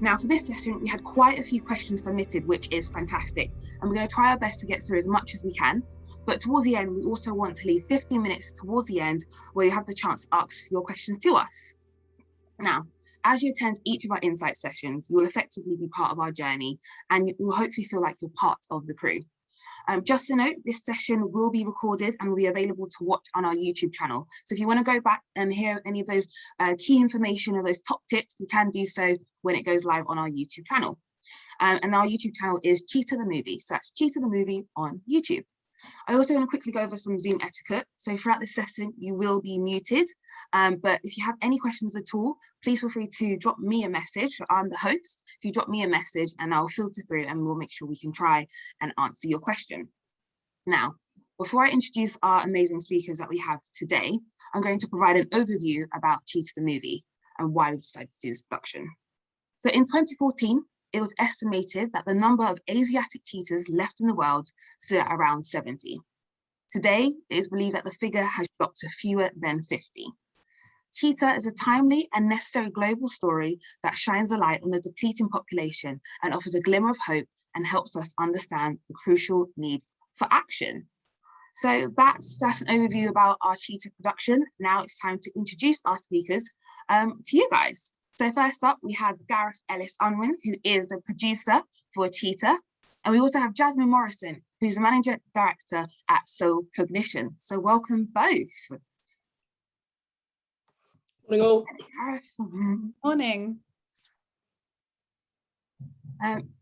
Now for this session, we had quite a few questions submitted, which is fantastic. And we're going to try our best to get through as much as we can. But towards the end, we also want to leave 15 minutes towards the end where you have the chance to ask your questions to us. Now, as you attend each of our insight sessions, you will effectively be part of our journey and you will hopefully feel like you're part of the crew. Just to note, this session will be recorded and will be available to watch on our YouTube channel. So if you want to go back and hear any of those key information or those top tips, you can do so when it goes live on our YouTube channel. And our YouTube channel is Cheetah the Movie. So that's Cheetah the Movie on YouTube. I also want to quickly go over some Zoom etiquette. So throughout this session, you will be muted. But if you have any questions at all, please feel free to drop me a message. I'm the host. If you drop me a message and I'll filter through and we'll make sure we can try and answer your question. Now, before I introduce our amazing speakers that we have today, I'm going to provide an overview about Cheetah the Movie and why we decided to do this production. So in 2014, it was estimated that the number of Asiatic cheetahs left in the world stood at around 70. Today, it is believed that the figure has dropped to fewer than 50. Cheetah is a timely and necessary global story that shines a light on the depleting population and offers a glimmer of hope and helps us understand the crucial need for action. So that's an overview about our Cheetah production. Now it's time to introduce our speakers to you guys. So first up, we have Gareth Ellis Unwin, who is a producer for Cheetah. And we also have Jasmine Morrison, who's the Managing Director at Soul Cognition. So welcome both. Morning all. Gareth. Morning.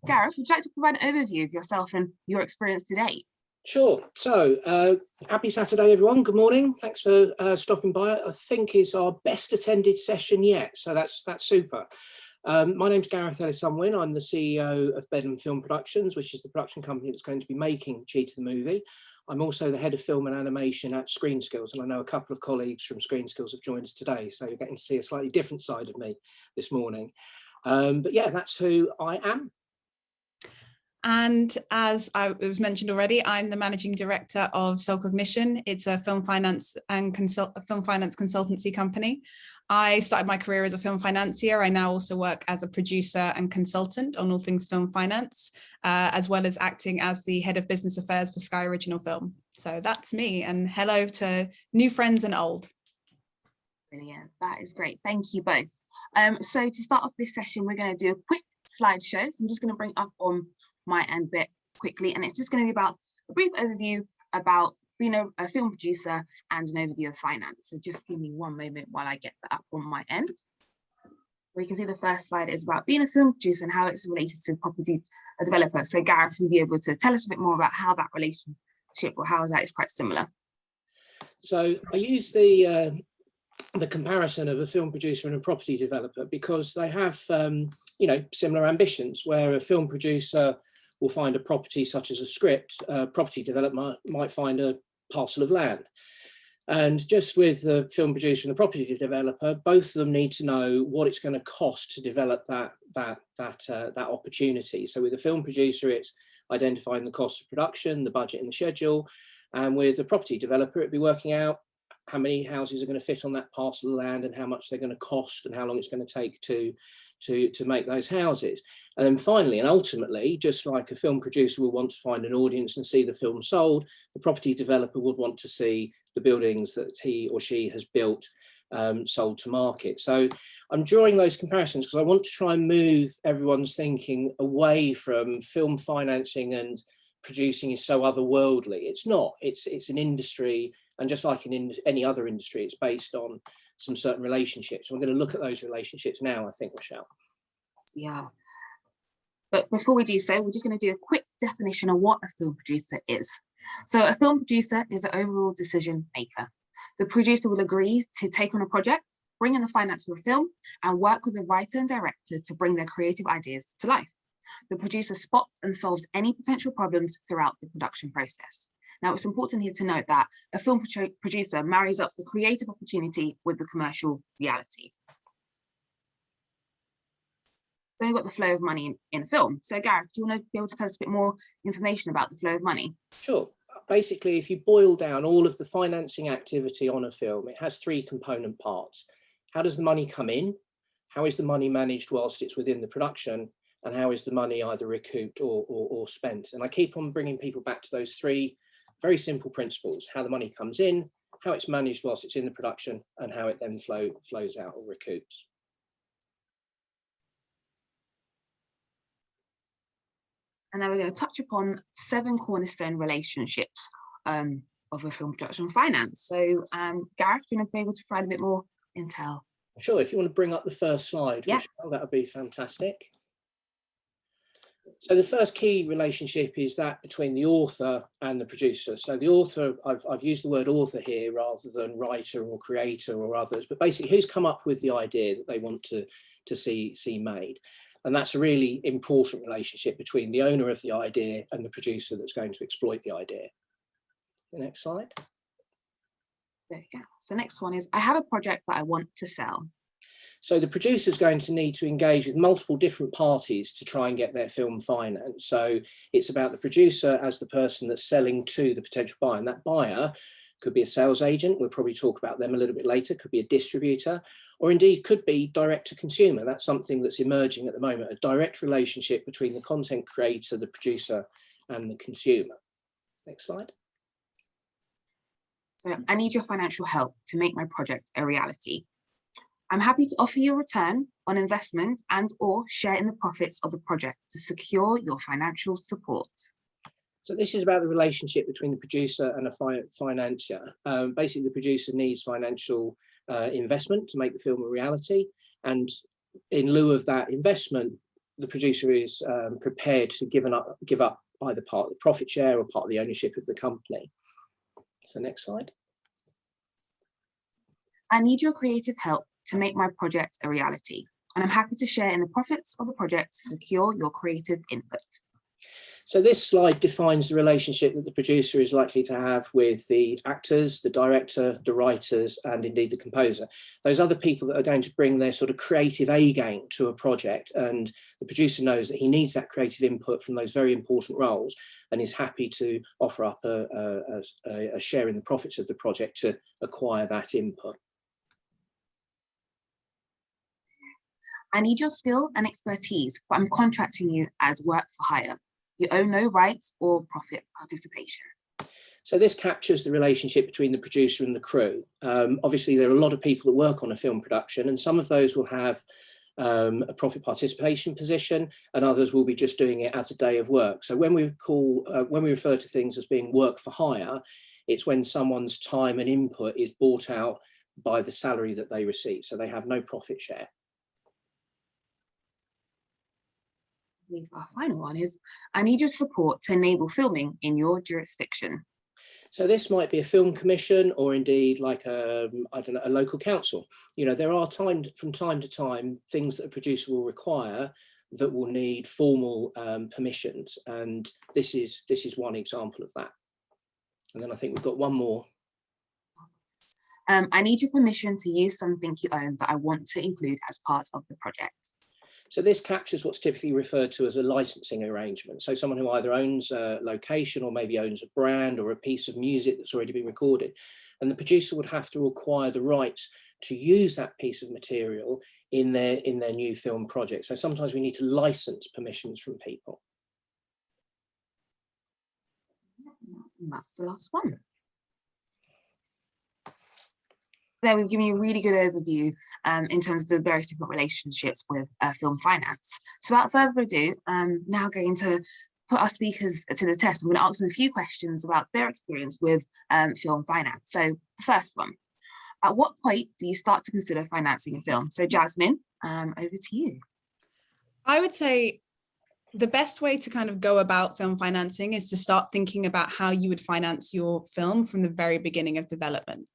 Gareth, would you like to provide an overview of yourself and your experience to date? Sure. So happy Saturday, everyone. Good morning. Thanks for stopping by. I think it's our best attended session yet. So that's super. My name's Gareth Ellis Unwin. I'm the CEO of Bedlam Film Productions, which is the production company that's going to be making Cheetah the Movie. I'm also the head of film and animation at Screen Skills, and I know a couple of colleagues from Screen Skills have joined us today. So you're getting to see a slightly different side of me this morning. But yeah, that's who I am. And as it was mentioned already, I'm the managing director of Soul Cognition. It's a film finance consultancy company. I started my career as a film financier. I now also work as a producer and consultant on all things film finance, as well as acting as the head of business affairs for Sky Original Film. So that's me, and hello to new friends and old. Brilliant, that is great. Thank you both. So to start off this session, we're going to do a quick slideshow. So I'm just going to bring up on my end bit quickly, and it's just going to be about a brief overview about being a film producer and an overview of finance. So just give me one moment while I get that up on my end. We can see the first slide is about being a film producer and how it's related to property developer. So Gareth will be able to tell us a bit more about how that relationship or how that is quite similar. So I use the comparison of a film producer and a property developer because they have similar ambitions. Where a film producer will find a property such as a script, a property developer might find a parcel of land. And just with the film producer and the property developer, both of them need to know what it's going to cost to develop that opportunity. So with the film producer, it's identifying the cost of production, the budget and the schedule. And with the property developer, it'd be working out how many houses are going to fit on that parcel of land and how much they're going to cost and how long it's going to take to make those houses. And then finally, and ultimately, just like a film producer will want to find an audience and see the film sold, the property developer would want to see the buildings that he or she has built sold to market. So I'm drawing those comparisons because I want to try and move everyone's thinking away from film financing and producing is so otherworldly. It's not. It's an industry, and just like in any other industry, it's based on some certain relationships. We're going to look at those relationships now, I think, Michelle. Yeah. But before we do so, we're just going to do a quick definition of what a film producer is. So a film producer is the overall decision maker. The producer will agree to take on a project, bring in the finance for a film, and work with the writer and director to bring their creative ideas to life. The producer spots and solves any potential problems throughout the production process. Now, it's important here to note that a film producer marries up the creative opportunity with the commercial reality. So we've got the flow of money in film. So Gareth, do you want to be able to tell us a bit more information about the flow of money? Sure. Basically, if you boil down all of the financing activity on a film, it has three component parts. How does the money come in? how is the money managed whilst it's within the production, and how is the money either recouped or spent. And I keep on bringing people back to those three very simple principles: how the money comes in, how it's managed whilst it's in the production, and how it then flows out or recoups. And then we're going to touch upon 7 cornerstone relationships of a film production finance. So Gareth, do you want to be able to provide a bit more intel? Sure, if you want to bring up the first slide, yeah. Michelle, that would be fantastic. So the first key relationship is that between the author and the producer. So the author, I've used the word author here rather than writer or creator or others, but basically who's come up with the idea that they want to see made. And that's a really important relationship between the owner of the idea and the producer that's going to exploit the idea. The next slide. There you go. So next one is, I have a project that I want to sell. So the producer is going to need to engage with multiple different parties to try and get their film financed. So it's about the producer as the person that's selling to the potential buyer. And that buyer could be a sales agent. We'll probably talk about them a little bit later. Could be a distributor, or indeed could be direct to consumer. That's something that's emerging at the moment, a direct relationship between the content creator, the producer, and the consumer. Next slide. So I need your financial help to make my project a reality. I'm happy to offer you a return on investment and or share in the profits of the project to secure your financial support. So this is about the relationship between the producer and a financier. Basically, the producer needs financial investment to make the film a reality. And in lieu of that investment, the producer is prepared to give up either part of the profit share or part of the ownership of the company. So next slide. I need your creative help to make my project a reality, and I'm happy to share in the profits of the project to secure your creative input. So this slide defines the relationship that the producer is likely to have with the actors, the director, the writers, and indeed the composer. Those other people that are going to bring their sort of creative A game to a project, and the producer knows that he needs that creative input from those very important roles and is happy to offer up a share in the profits of the project to acquire that input. I need your skill and expertise, but I'm contracting you as work for hire. You own no rights or profit participation. So this captures the relationship between the producer and the crew. Obviously, there are a lot of people that work on a film production, and some of those will have a profit participation position, and others will be just doing it as a day of work. So when we refer to things as being work for hire, it's when someone's time and input is bought out by the salary that they receive. So they have no profit share. Our final one is, I need your support to enable filming in your jurisdiction. So this might be a film commission, or indeed like I don't know, a local council. You know, there are from time to time things that a producer will require that will need formal permissions, and this is one example of that. And then I think we've got one more. I need your permission to use something you own that I want to include as part of the project. So this captures what's typically referred to as a licensing arrangement. So someone who either owns a location or maybe owns a brand or a piece of music that's already been recorded. And the producer would have to acquire the rights to use that piece of material in their new film project. So sometimes we need to license permissions from people. And that's the last one. There we've given you a really good overview in terms of the various different relationships with film finance. So without further ado, I'm now going to put our speakers to the test. I'm going to ask them a few questions about their experience with film finance. So the first one, at what point do you start to consider financing a film? So Jasmine, over to you. I would say the best way to kind of go about film financing is to start thinking about how you would finance your film from the very beginning of development.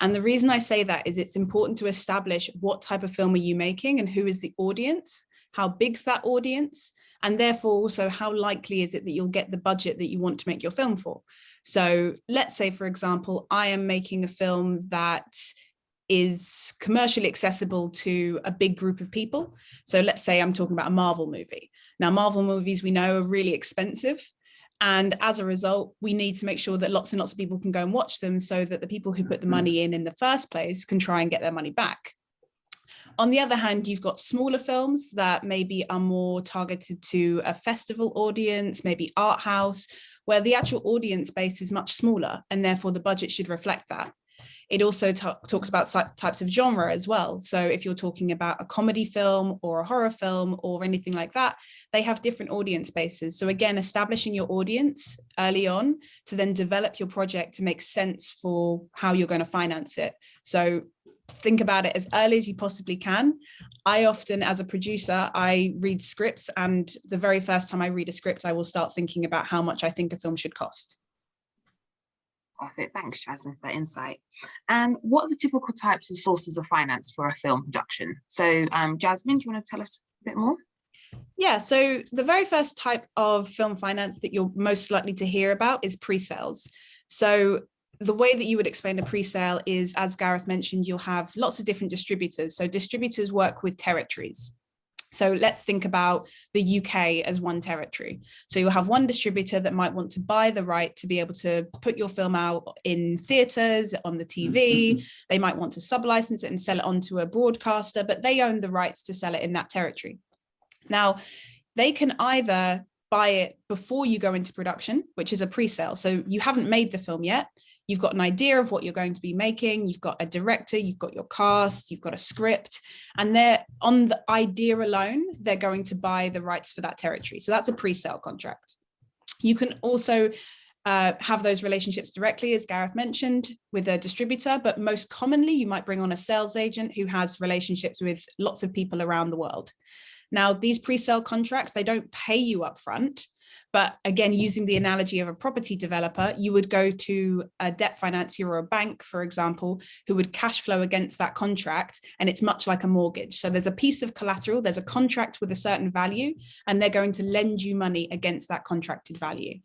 And the reason I say that is it's important to establish what type of film are you making and who is the audience, how big's that audience, and therefore also how likely is it that you'll get the budget that you want to make your film for. So let's say, for example, I am making a film that is commercially accessible to a big group of people. So let's say I'm talking about a Marvel movie. Now, Marvel movies we know are really expensive. And as a result, we need to make sure that lots and lots of people can go and watch them so that the people who put the money in the first place can try and get their money back. On the other hand, you've got smaller films that maybe are more targeted to a festival audience, maybe art house, where the actual audience base is much smaller, and therefore the budget should reflect that. It also talks about types of genre as well. So if you're talking about a comedy film or a horror film or anything like that, they have different audience bases. So again, establishing your audience early on to then develop your project to make sense for how you're going to finance it. So think about it as early as you possibly can. I often, as a producer, I read scripts, and the very first time I read a script, I will start thinking about how much I think a film should cost. Perfect. Thanks, Jasmine, for that insight. And what are the typical types of sources of finance for a film production? So, Jasmine, do you want to tell us a bit more? Yeah, so the very first type of film finance that you're most likely to hear about is pre-sales. So the way that you would explain a pre-sale is, as Gareth mentioned, you'll have lots of different distributors. So distributors work with territories. So let's think about the UK as one territory. So you'll have one distributor that might want to buy the right to be able to put your film out in theatres, on the TV. They might want to sublicense it and sell it onto a broadcaster, but they own the rights to sell it in that territory. Now, they can either buy it before you go into production, which is a pre-sale. So you haven't made the film yet. You've got an idea of what you're going to be making. You've got a director, you've got your cast, you've got a script, and they're on the idea alone, they're going to buy the rights for that territory. So that's a pre-sale contract. You can also have those relationships directly, as Gareth mentioned, with a distributor, but most commonly you might bring on a sales agent who has relationships with lots of people around the world. Now, these pre-sale contracts, they don't pay you up front. But again, using the analogy of a property developer, you would go to a debt financier or a bank, for example, who would cash flow against that contract. And it's much like a mortgage. So there's a piece of collateral, there's a contract with a certain value, and they're going to lend you money against that contracted value.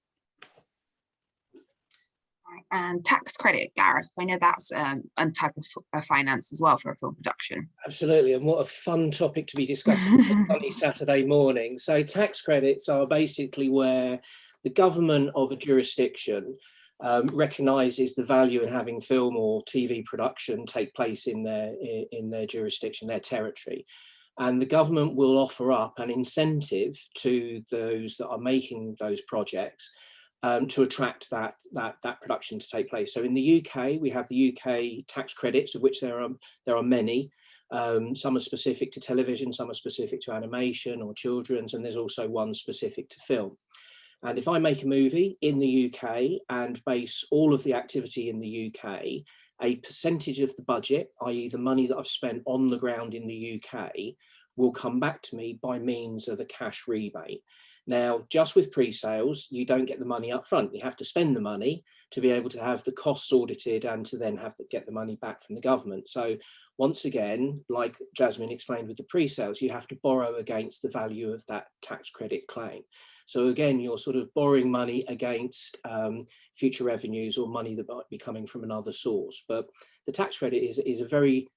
And tax credit, Gareth, I know that's a type of finance as well for a film production. Absolutely, and what a fun topic to be discussing on a sunny Saturday morning. So tax credits are basically where the government of a jurisdiction recognises the value in having film or TV production take place in their jurisdiction, their territory. And the government will offer up an incentive to those that are making those projects to attract that production to take place. So in the UK, we have the UK tax credits, of which there are many. Some are specific to television, some are specific to animation or children's, and there's also one specific to film. And if I make a movie in the UK and base all of the activity in the UK, a percentage of the budget, i.e. the money that I've spent on the ground in the UK, will come back to me by means of a cash rebate. Now, just with pre-sales, you don't get the money up front. You have to spend the money to be able to have the costs audited and to then have to get the money back from the government. So once again, like Jasmine explained with the pre-sales, you have to borrow against the value of that tax credit claim. So again, you're sort of borrowing money against future revenues or money that might be coming from another source. But the tax credit is a very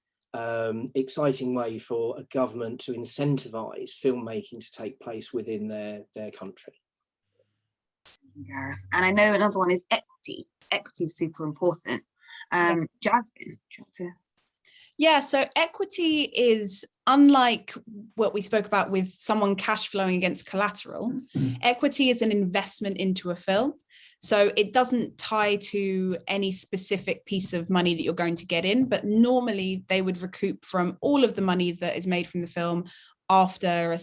exciting way for a government to incentivize filmmaking to take place within their country. Gareth. And I know another one is equity. Equity is super important. Jasmine, do you want to? Yeah, so equity is unlike what we spoke about with someone cash flowing against collateral. Equity is an investment into a film. So it doesn't tie to any specific piece of money that you're going to get in, but normally they would recoup from all of the money that is made from the film after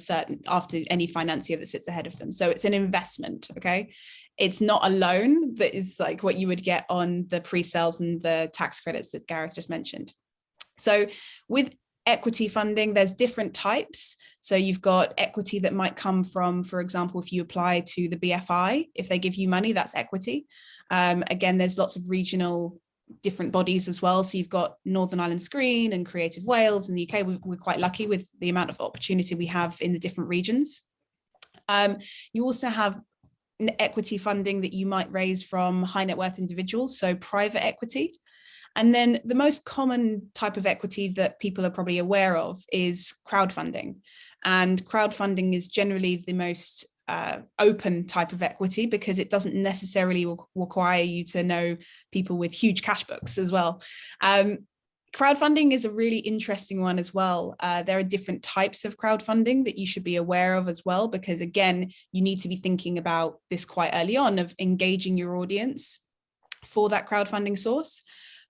any financier that sits ahead of them. So it's an investment, okay? It's not a loan that is like what you would get on the pre-sales and the tax credits that Gareth just mentioned. So with equity funding, there's different types. So you've got equity that might come from, for example, if you apply to the BFI, if they give you money, that's equity. Again, there's lots of regional different bodies as well. So you've got Northern Ireland Screen and Creative Wales. In the UK, we're quite lucky with the amount of opportunity we have in the different regions. You also have equity funding that you might raise from high net worth individuals, so private equity. And then the most common type of equity that people are probably aware of is crowdfunding. And crowdfunding is generally the most open type of equity because it doesn't necessarily require you to know people with huge cash books as well. Crowdfunding is a really interesting one as well. There are different types of crowdfunding that you should be aware of as well, because again, you need to be thinking about this quite early on of engaging your audience for that crowdfunding source.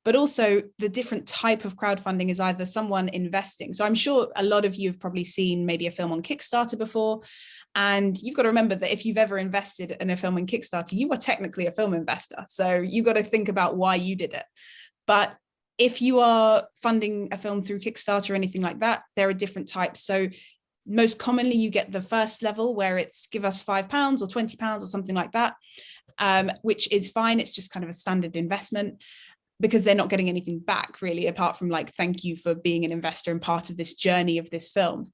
But also the different type of crowdfunding is either someone investing. So I'm sure a lot of you have probably seen maybe a film on Kickstarter before. And you've got to remember that if you've ever invested in a film on Kickstarter, you are technically a film investor. So you've got to think about why you did it. But if you are funding a film through Kickstarter or anything like that, there are different types. So most commonly you get the first level where it's give us £5 or £20 or something like that, which is fine. It's just kind of a standard investment, because they're not getting anything back really, apart from like, thank you for being an investor and part of this journey of this film.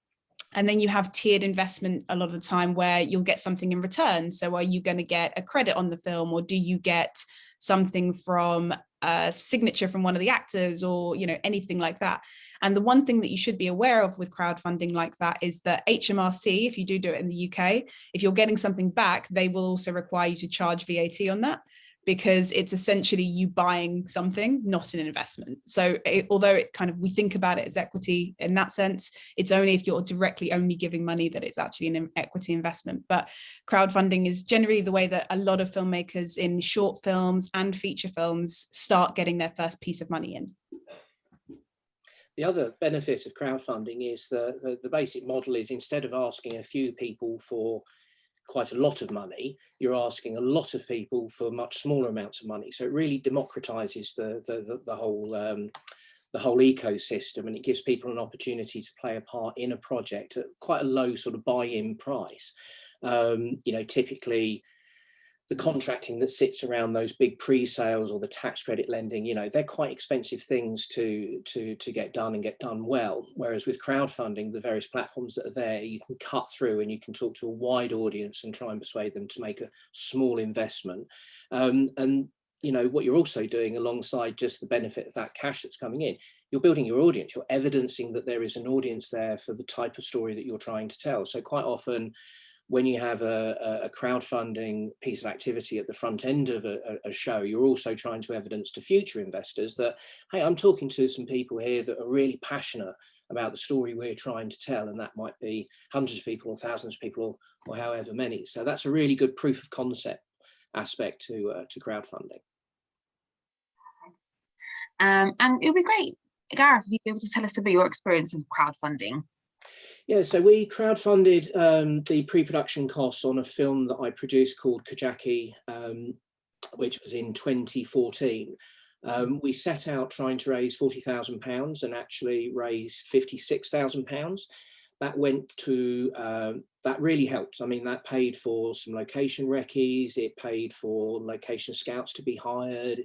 And then you have tiered investment a lot of the time where you'll get something in return. So are you going to get a credit on the film, or do you get something from a signature from one of the actors, or, you know, anything like that? And the one thing that you should be aware of with crowdfunding like that is that HMRC, if you do it in the UK, if you're getting something back, they will also require you to charge VAT on that, because it's essentially you buying something, not an investment. So although it kind of, we think about it as equity in that sense, it's only if you're directly only giving money that it's actually an equity investment. But crowdfunding is generally the way that a lot of filmmakers in short films and feature films start getting their first piece of money in. The other benefit of crowdfunding is the basic model is, instead of asking a few people for quite a lot of money, you're asking a lot of people for much smaller amounts of money. So it really democratizes the whole ecosystem, and it gives people an opportunity to play a part in a project at quite a low sort of buy-in price. You know, typically the contracting that sits around those big pre-sales or the tax credit lending, you know, they're quite expensive things to get done and get done well. Whereas with crowdfunding, the various platforms that are there, you can cut through and you can talk to a wide audience and try and persuade them to make a small investment. And you know, what you're also doing alongside just the benefit of that cash that's coming in, you're building your audience. You're evidencing that there is an audience there for the type of story that you're trying to tell. So quite often, when you have a crowdfunding piece of activity at the front end of a show, you're also trying to evidence to future investors that, hey, I'm talking to some people here that are really passionate about the story we're trying to tell, and that might be hundreds of people or thousands of people or however many. So that's a really good proof of concept aspect to crowdfunding. And it would be great, Gareth, if you'd be able to tell us about your experience of crowdfunding. Yeah, so we crowdfunded the pre-production costs on a film that I produced called Kajaki, which was in 2014. We set out trying to raise £40,000 and actually raised £56,000. That went to, that really helped. I mean, that paid for some location recce's, it paid for location scouts to be hired,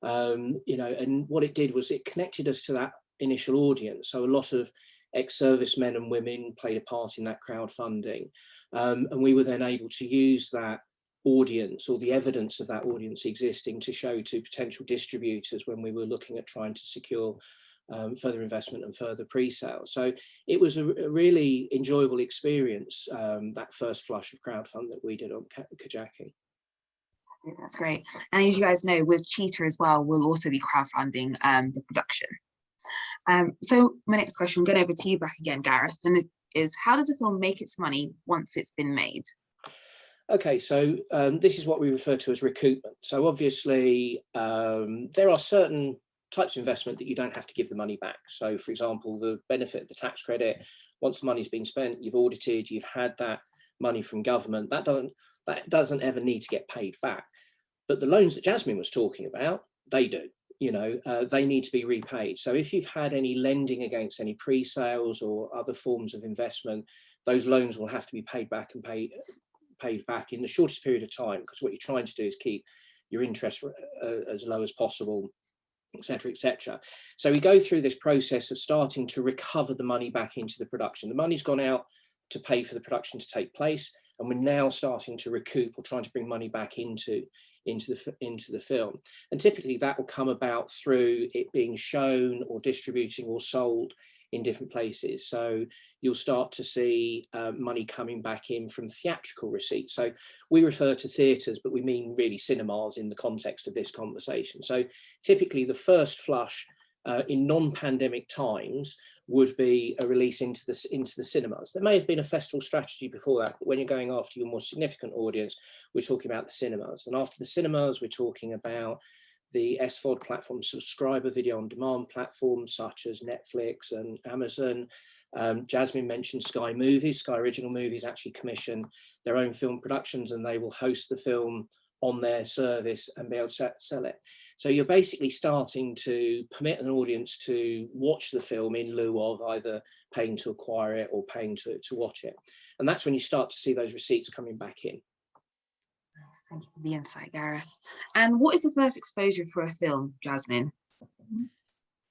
you know, and what it did was it connected us to that initial audience. So a lot of ex-service men and women played a part in that crowdfunding, and we were then able to use that audience, or the evidence of that audience existing, to show to potential distributors when we were looking at trying to secure further investment and further pre-sales. So it was a really enjoyable experience, that first flush of crowdfund that we did on Kajaki. That's great. And as you guys know, with Cheetah as well, we'll also be crowdfunding the production. So my next question, going over to you back again, Gareth, and it is, how does a film make its money once it's been made? Okay, so this is what we refer to as recoupment. So obviously there are certain types of investment that you don't have to give the money back. So for example, the benefit of the tax credit, once the money's been spent, you've audited, you've had that money from government, that doesn't ever need to get paid back. But the loans that Jasmine was talking about, they do. You know, they need to be repaid. So if you've had any lending against any pre-sales or other forms of investment, those loans will have to be paid back and paid back in the shortest period of time, because what you're trying to do is keep your interest as low as possible, etc., etc. So we go through this process of starting to recover the money back into the production. The money's gone out to pay for the production to take place, and we're now starting to recoup or trying to bring money back into the film. And typically that will come about through it being shown or distributing or sold in different places. So you'll start to see money coming back in from theatrical receipts. So we refer to theatres, but we mean really cinemas in the context of this conversation. So typically the first flush in non-pandemic times would be a release into the cinemas. There may have been a festival strategy before that, but when you're going after your more significant audience, we're talking about the cinemas. And after the cinemas, we're talking about the SVOD platform, subscriber video on demand platforms such as Netflix and Amazon. Jasmine mentioned Sky Movies. Sky Original Movies actually commission their own film productions, and they will host the film on their service and be able to sell it. So you're basically starting to permit an audience to watch the film in lieu of either paying to acquire it or paying to watch it. And that's when you start to see those receipts coming back in. Thank you for the insight, Gareth. And what is the first exposure for a film, Jasmine?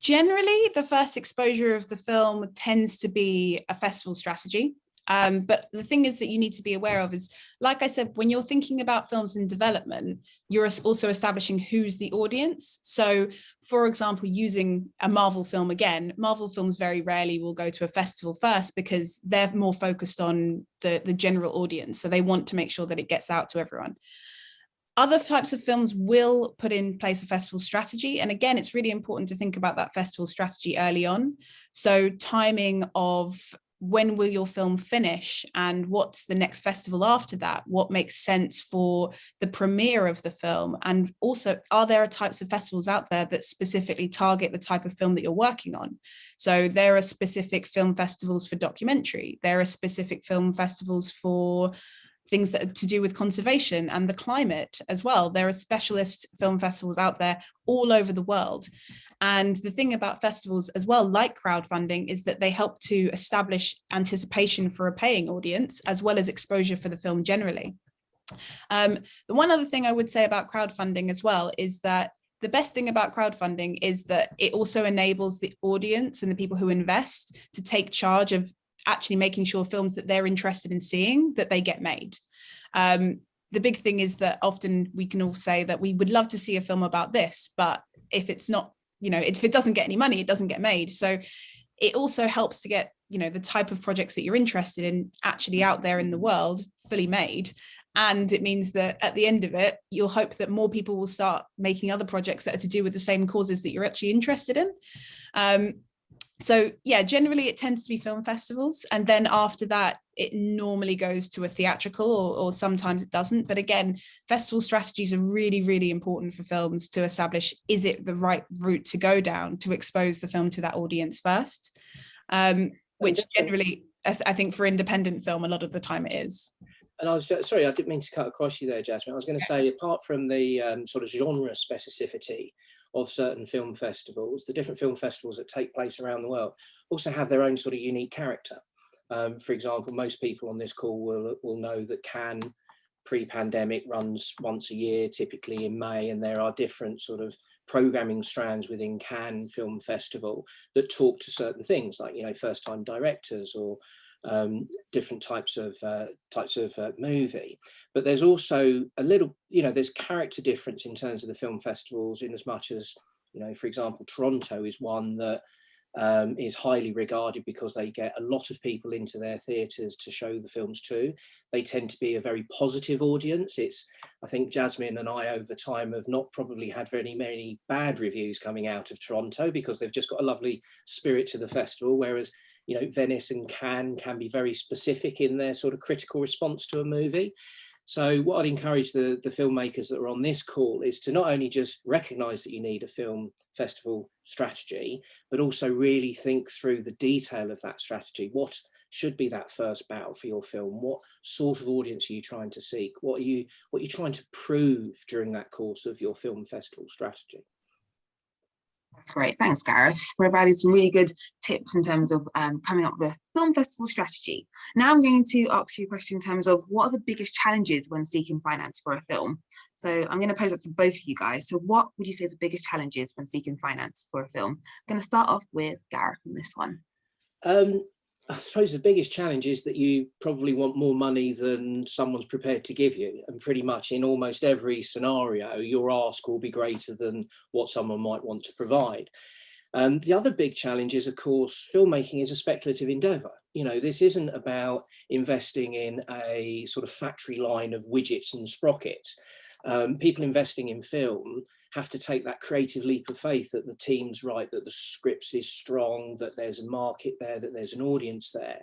Generally, the first exposure of the film tends to be a festival strategy. But the thing is that you need to be aware of is, like I said, when you're thinking about films in development, you're also establishing who's the audience. So, for example, using a Marvel film again, Marvel films very rarely will go to a festival first because they're more focused on the general audience. So they want to make sure that it gets out to everyone. Other types of films will put in place a festival strategy. And again, it's really important to think about that festival strategy early on. So timing of when will your film finish and what's the next festival after that? What makes sense for the premiere of the film? And also, are there types of festivals out there that specifically target the type of film that you're working on? So there are specific film festivals for documentary. There are specific film festivals for things that are to do with conservation and the climate as well. There are specialist film festivals out there all over the world. And the thing about festivals as well, like crowdfunding, is that they help to establish anticipation for a paying audience, as well as exposure for the film generally. The one other thing I would say about crowdfunding as well is that the best thing about crowdfunding is that it also enables the audience and the people who invest to take charge of actually making sure films that they're interested in seeing, that they get made. The big thing is that often we can all say that we would love to see a film about this, but if it's not, if it doesn't get any money, it doesn't get made. So it also helps to get, the type of projects that you're interested in actually out there in the world, fully made. And it means that at the end of it, you'll hope that more people will start making other projects that are to do with the same causes that you're actually interested in. So yeah, generally it tends to be film festivals. And then after that, it normally goes to a theatrical or sometimes it doesn't. But again, festival strategies are really, really important for films to establish, is it the right route to go down to expose the film to that audience first? Which generally, I think for independent film, a lot of the time it is. And I was sorry, I didn't mean to cut across you there, Jasmine. I was going to say, apart from the sort of genre specificity of certain film festivals, the different film festivals that take place around the world also have their own sort of unique character. For example, most people on this call will know that Cannes pre-pandemic runs once a year, typically in May, and there are different sort of programming strands within Cannes Film Festival that talk to certain things, like first-time directors or different types of movie. But there's also a little, there's character difference in terms of the film festivals, in as much as, for example, Toronto is one that is highly regarded because they get a lot of people into their theatres to show the films to. They tend to be a very positive audience. I think Jasmine and I over time have not probably had very many bad reviews coming out of Toronto because they've just got a lovely spirit to the festival, whereas Venice and Cannes can be very specific in their sort of critical response to a movie. So what I'd encourage the filmmakers that are on this call is to not only just recognise that you need a film festival strategy, but also really think through the detail of that strategy. What should be that first battle for your film? What sort of audience are you trying to seek? What are you trying to prove during that course of your film festival strategy? That's great. Thanks, Gareth. We've provided some really good tips in terms of coming up with a film festival strategy. Now I'm going to ask you a question in terms of what are the biggest challenges when seeking finance for a film? So I'm going to pose that to both of you guys. So what would you say is the biggest challenges when seeking finance for a film? I'm going to start off with Gareth on this one. I suppose the biggest challenge is that you probably want more money than someone's prepared to give you. And pretty much in almost every scenario, your ask will be greater than what someone might want to provide. The other big challenge is, of course, filmmaking is a speculative endeavour. This isn't about investing in a sort of factory line of widgets and sprockets. People investing in film have to take that creative leap of faith that the team's right, that the script is strong, that there's a market there, that there's an audience there.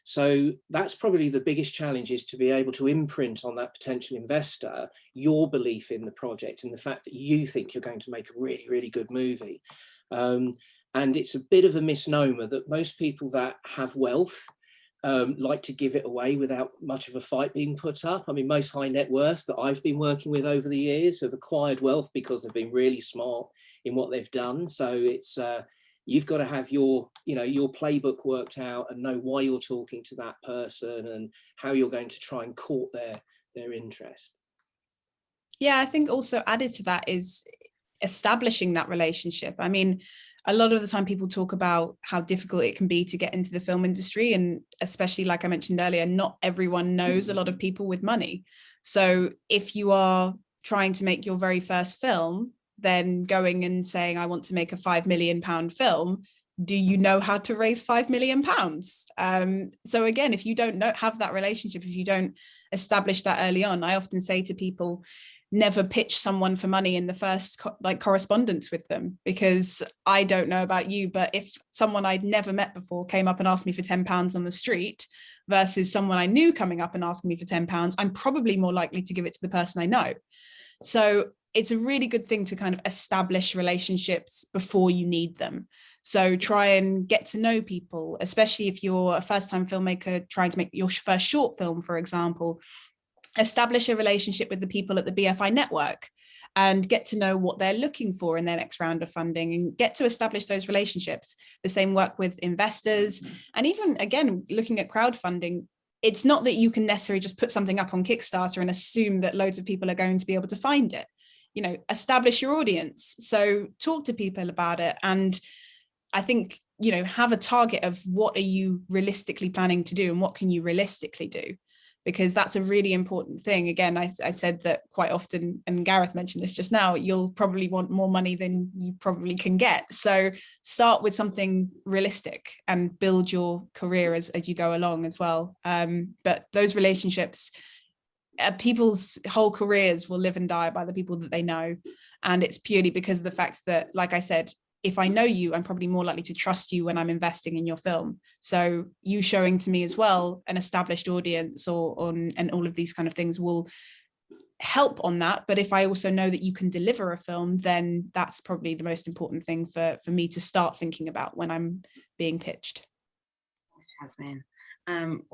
So that's probably the biggest challenge, is to be able to imprint on that potential investor your belief in the project and the fact that you think you're going to make a really, really good movie. And it's a bit of a misnomer that most people that have wealth like to give it away without much of a fight being put up. I mean, most high net worths that I've been working with over the years have acquired wealth because they've been really smart in what they've done. So it's you've got to have your playbook worked out and know why you're talking to that person and how you're going to try and court their interest. Yeah, I think also added to that is establishing that relationship. I mean, a lot of the time people talk about how difficult it can be to get into the film industry. And especially, like I mentioned earlier, not everyone knows a lot of people with money. So if you are trying to make your very first film, then going and saying, I want to make a £5 million film, do you know how to raise £5 million? So again, if you don't have that relationship, if you don't establish that early on, I often say to people, never pitch someone for money in the first correspondence with them, because I don't know about you, but if someone I'd never met before came up and asked me for £10 on the street versus someone I knew coming up and asking me for £10, I'm probably more likely to give it to the person I know. So it's a really good thing to kind of establish relationships before you need them. So try and get to know people, especially if you're a first-time filmmaker trying to make your first short film, for example. Establish a relationship with the people at the BFI network and get to know what they're looking for in their next round of funding, and get to establish those relationships. The same work with investors, and even, again, looking at crowdfunding. It's not that you can necessarily just put something up on Kickstarter and assume that loads of people are going to be able to find it. You know, establish your audience. So talk to people about it. And I think, you know, have a target of what are you realistically planning to do and what can you realistically do? Because that's a really important thing. Again, I said that quite often, and Gareth mentioned this just now, you'll probably want more money than you probably can get. So start with something realistic and build your career as you go along as well. But those relationships, people's whole careers will live and die by the people that they know. And it's purely because of the fact that, like I said, if I know you, I'm probably more likely to trust you when I'm investing in your film. So you showing to me as well an established audience and all of these kind of things will help on that. But if I also know that you can deliver a film, then that's probably the most important thing for me to start thinking about when I'm being pitched. Jasmine.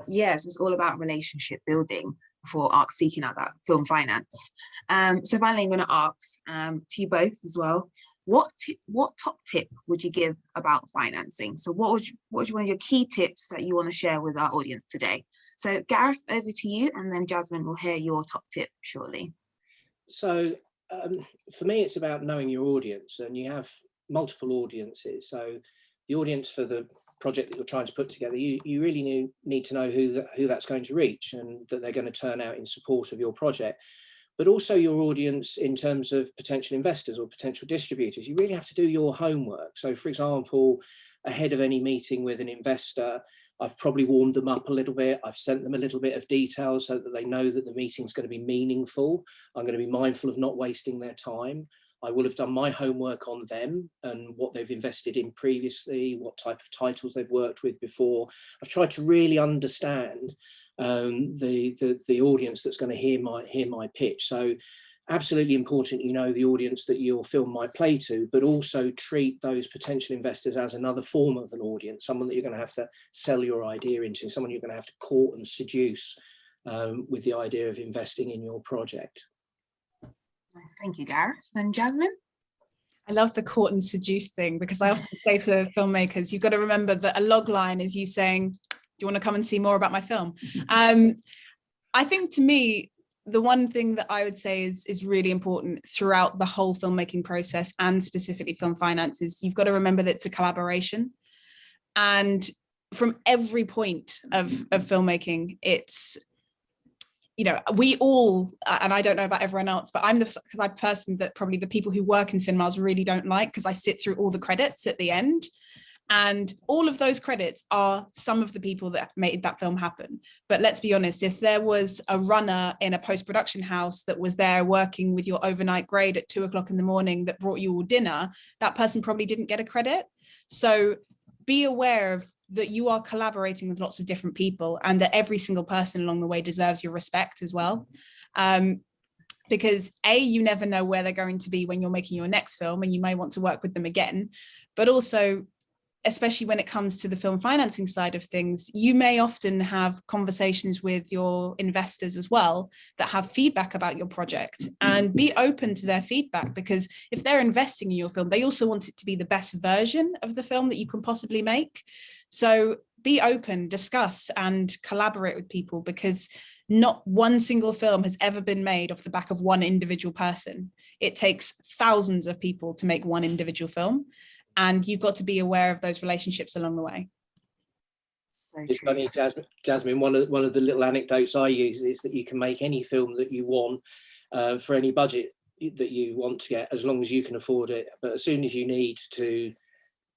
Yes, it's all about relationship building before seeking out that film finance. So finally, I'm going to ask to you both as well, what top tip would you give about financing? So what would one of your key tips that you want to share with our audience today? So Gareth, over to you, and then Jasmine will hear your top tip shortly. So for me, it's about knowing your audience, and you have multiple audiences. So the audience for the project that you're trying to put together, you really need to know who that's going to reach, and that they're going to turn out in support of your project. But also your audience in terms of potential investors or potential distributors. You really have to do your homework. So, for example, ahead of any meeting with an investor, I've probably warmed them up a little bit. I've sent them a little bit of detail so that they know that the meeting's going to be meaningful. I'm going to be mindful of not wasting their time. I will have done my homework on them and what they've invested in previously, what type of titles they've worked with before. I've tried to really understand the audience that's going to hear my pitch. So absolutely important, you know, the audience that your film might play to, but also treat those potential investors as another form of an audience, someone that you're going to have to sell your idea into, someone you're going to have to court and seduce with the idea of investing in your project. Nice, thank you, Gareth. And Jasmine? I love the court and seduce thing, because I often say to filmmakers, you've got to remember that a log line is you saying, do you want to come and see more about my film? I think, to me, the one thing that I would say is really important throughout the whole filmmaking process, and specifically film finance, is you've got to remember that it's a collaboration. And from every point of filmmaking, it's, you know, we all, and I don't know about everyone else, but I'm the person that probably the people who work in cinemas really don't like, because I sit through all the credits at the end. And all of those credits are some of the people that made that film happen. But let's be honest, if there was a runner in a post-production house that was there working with your overnight grade at 2 o'clock in the morning that brought you all dinner, that person probably didn't get a credit. So be aware of that you are collaborating with lots of different people, and that every single person along the way deserves your respect as well. Because you never know where they're going to be when you're making your next film, and you may want to work with them again. But also, especially when it comes to the film financing side of things, you may often have conversations with your investors as well that have feedback about your project, and be open to their feedback, because if they're investing in your film, they also want it to be the best version of the film that you can possibly make. So be open, discuss, and collaborate with people, because not one single film has ever been made off the back of one individual person. It takes thousands of people to make one individual film. And you've got to be aware of those relationships along the way. So it's true. funny, Jasmine, one of the little anecdotes I use is that you can make any film that you want for any budget that you want to get, as long as you can afford it. But as soon as you need to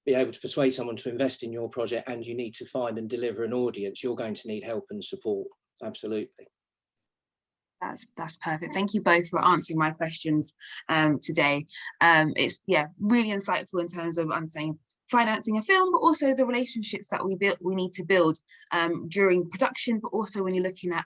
be able to persuade someone to invest in your project, and you need to find and deliver an audience, you're going to need help and support. Absolutely. That's perfect. Thank you both for answering my questions today. It's really insightful in terms of understanding financing a film, but also the relationships that we need to build during production, but also when you're looking at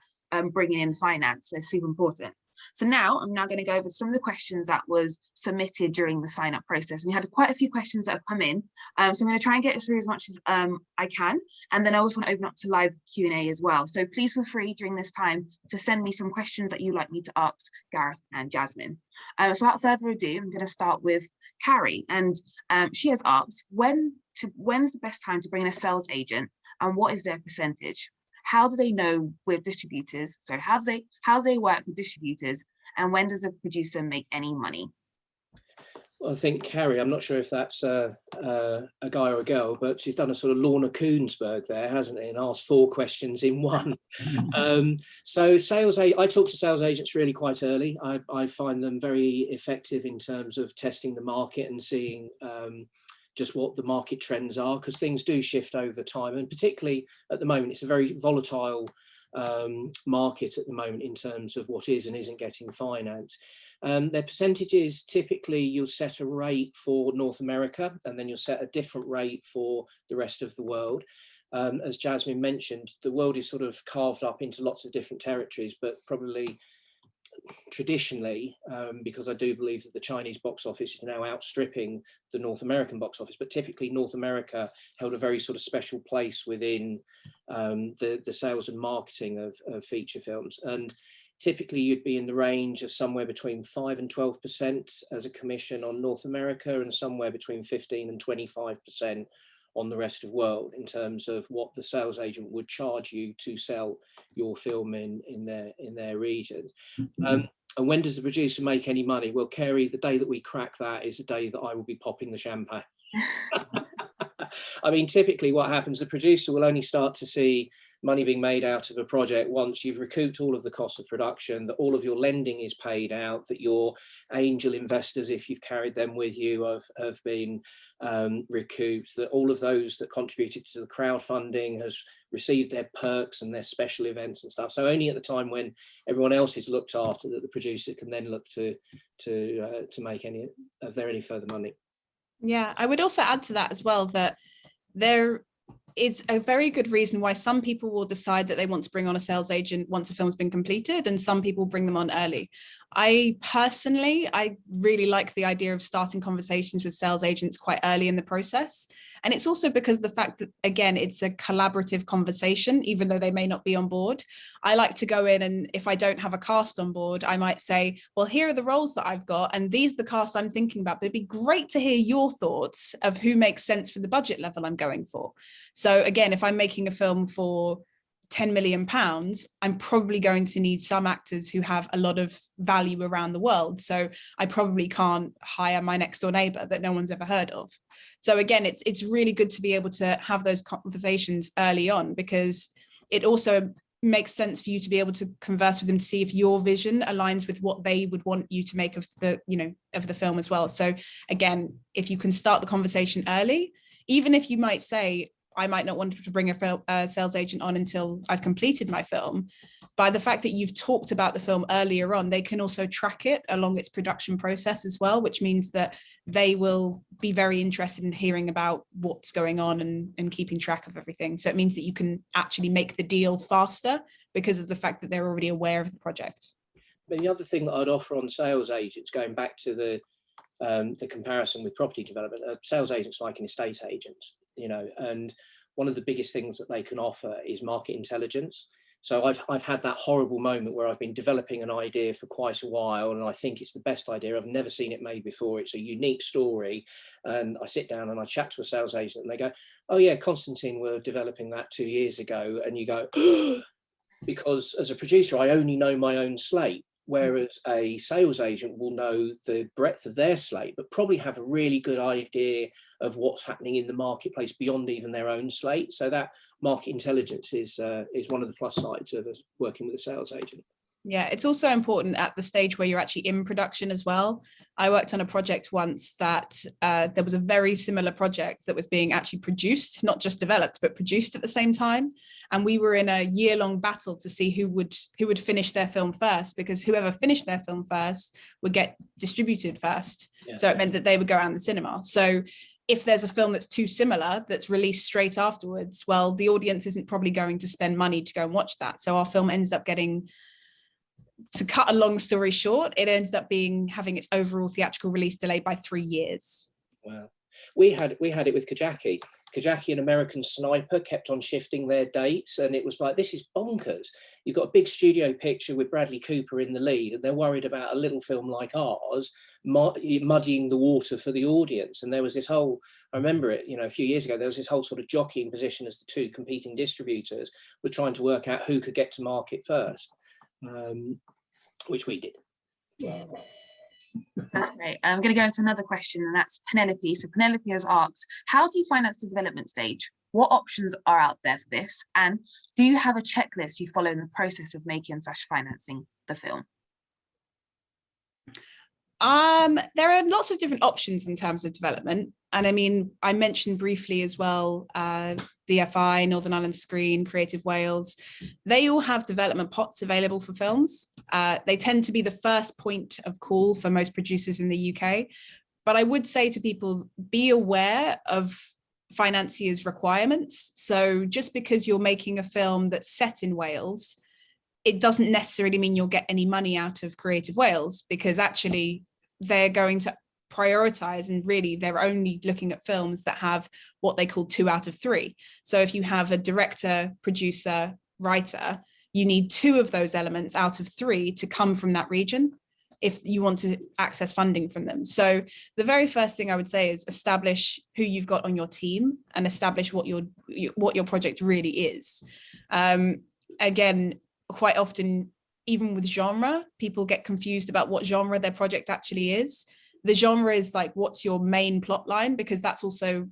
bringing in finance. They're super important. So I'm now going to go over some of the questions that was submitted during the sign up process. We had quite a few questions that have come in. So I'm going to try and get through as much as I can. And then I also want to open up to live Q&A as well. So please feel free during this time to send me some questions that you'd like me to ask Gareth and Jasmine. So without further ado, I'm going to start with Carrie. And she has asked, when's the best time to bring in a sales agent, and what is their percentage? How do they know with distributors? So how do they work with distributors, and when does a producer make any money? Well, I think Carrie, I'm not sure if that's a guy or a girl, but she's done a sort of Lorna Koonsberg there, hasn't she? And asked 4 questions in one. So I talk to sales agents really quite early. I find them very effective in terms of testing the market and seeing just what the market trends are, because things do shift over time, and particularly at the moment it's a very volatile market at the moment in terms of what is and isn't getting financed. Their percentages, typically you'll set a rate for North America, and then you'll set a different rate for the rest of the world. As Jasmine mentioned, the world is sort of carved up into lots of different territories, but probably traditionally, because I do believe that the Chinese box office is now outstripping the North American box office, but typically North America held a very sort of special place within the sales and marketing of feature films. And typically you'd be in the range of somewhere between 5 and 12% as a commission on North America, and somewhere between 15 and 25% on the rest of the world, in terms of what the sales agent would charge you to sell your film in their regions. And when does the producer make any money? Well, Kerry, the day that we crack that is the day that I will be popping the champagne. I mean, typically what happens, the producer will only start to see money being made out of a project once you've recouped all of the costs of production, that all of your lending is paid out, that your angel investors, if you've carried them with you, have been recouped, that all of those that contributed to the crowdfunding has received their perks and their special events and stuff. So only at the time when everyone else is looked after that the producer can then look to make any further money. Yeah, I would also add to that as well that there is a very good reason why some people will decide that they want to bring on a sales agent once a film's been completed, and some people bring them on early. I really like the idea of starting conversations with sales agents quite early in the process. And it's also because the fact that, again, it's a collaborative conversation, even though they may not be on board. I like to go in, and if I don't have a cast on board, I might say, well, here are the roles that I've got, and these are the cast I'm thinking about. But it'd be great to hear your thoughts of who makes sense for the budget level I'm going for. So again, if I'm making a film for £10 million, I'm probably going to need some actors who have a lot of value around the world. So I probably can't hire my next door neighbor that no one's ever heard of. So again, it's really good to be able to have those conversations early on, because it also makes sense for you to be able to converse with them to see if your vision aligns with what they would want you to make of the film as well. So again, if you can start the conversation early, even if you might say, I might not want to bring a sales agent on until I've completed my film, by the fact that you've talked about the film earlier on, they can also track it along its production process as well, which means that they will be very interested in hearing about what's going on and keeping track of everything. So it means that you can actually make the deal faster because of the fact that they're already aware of the project. But the other thing that I'd offer on sales agents, going back to the comparison with property development, sales agents like an estate agent, you know, and one of the biggest things that they can offer is market intelligence. So I've had that horrible moment where I've been developing an idea for quite a while, and I think it's the best idea. I've never seen it made before. It's a unique story. And I sit down and I chat to a sales agent and they go, oh yeah, Constantine were developing that 2 years ago. And you go, because as a producer, I only know my own slate. Whereas a sales agent will know the breadth of their slate, but probably have a really good idea of what's happening in the marketplace beyond even their own slate. So that market intelligence is one of the plus sides of working with a sales agent. Yeah, it's also important at the stage where you're actually in production as well. I worked on a project once that there was a very similar project that was being actually produced, not just developed, but produced at the same time. And we were in a year-long battle to see who would finish their film first, because whoever finished their film first would get distributed first. Yeah. So it meant that they would go around the cinema. So if there's a film that's too similar that's released straight afterwards, well, the audience isn't probably going to spend money to go and watch that. So our film ends up getting, to cut a long story short, it ends up having its overall theatrical release delayed by 3 years. Wow. We had it with Kajaki. Kajaki and American Sniper kept on shifting their dates, and it was like, this is bonkers. You've got a big studio picture with Bradley Cooper in the lead, and they're worried about a little film like ours muddying the water for the audience. And there was this whole, I remember it, you know, a few years ago, there was this whole sort of jockeying position as the two competing distributors were trying to work out who could get to market first, which we did. Yeah. That's great. I'm going to go into another question, and that's Penelope. So Penelope has asked, how do you finance the development stage? What options are out there for this? And do you have a checklist you follow in the process of making/financing the film? There are lots of different options in terms of development. And I mean, I mentioned briefly as well, VFI, Northern Ireland Screen, Creative Wales, they all have development pots available for films. They tend to be the first point of call for most producers in the UK. But I would say to people, be aware of financiers' requirements. So just because you're making a film that's set in Wales, it doesn't necessarily mean you'll get any money out of Creative Wales, because actually they're going to prioritize, and really they're only looking at films that have what they call 2 out of 3. So if you have a director, producer, writer, you need 2 of those elements out of 3 to come from that region if you want to access funding from them. So the very first thing I would say is establish who you've got on your team and establish what your project really is. Again, quite often, even with genre, people get confused about what genre their project actually is. The genre is like, what's your main plot line? Because that's also,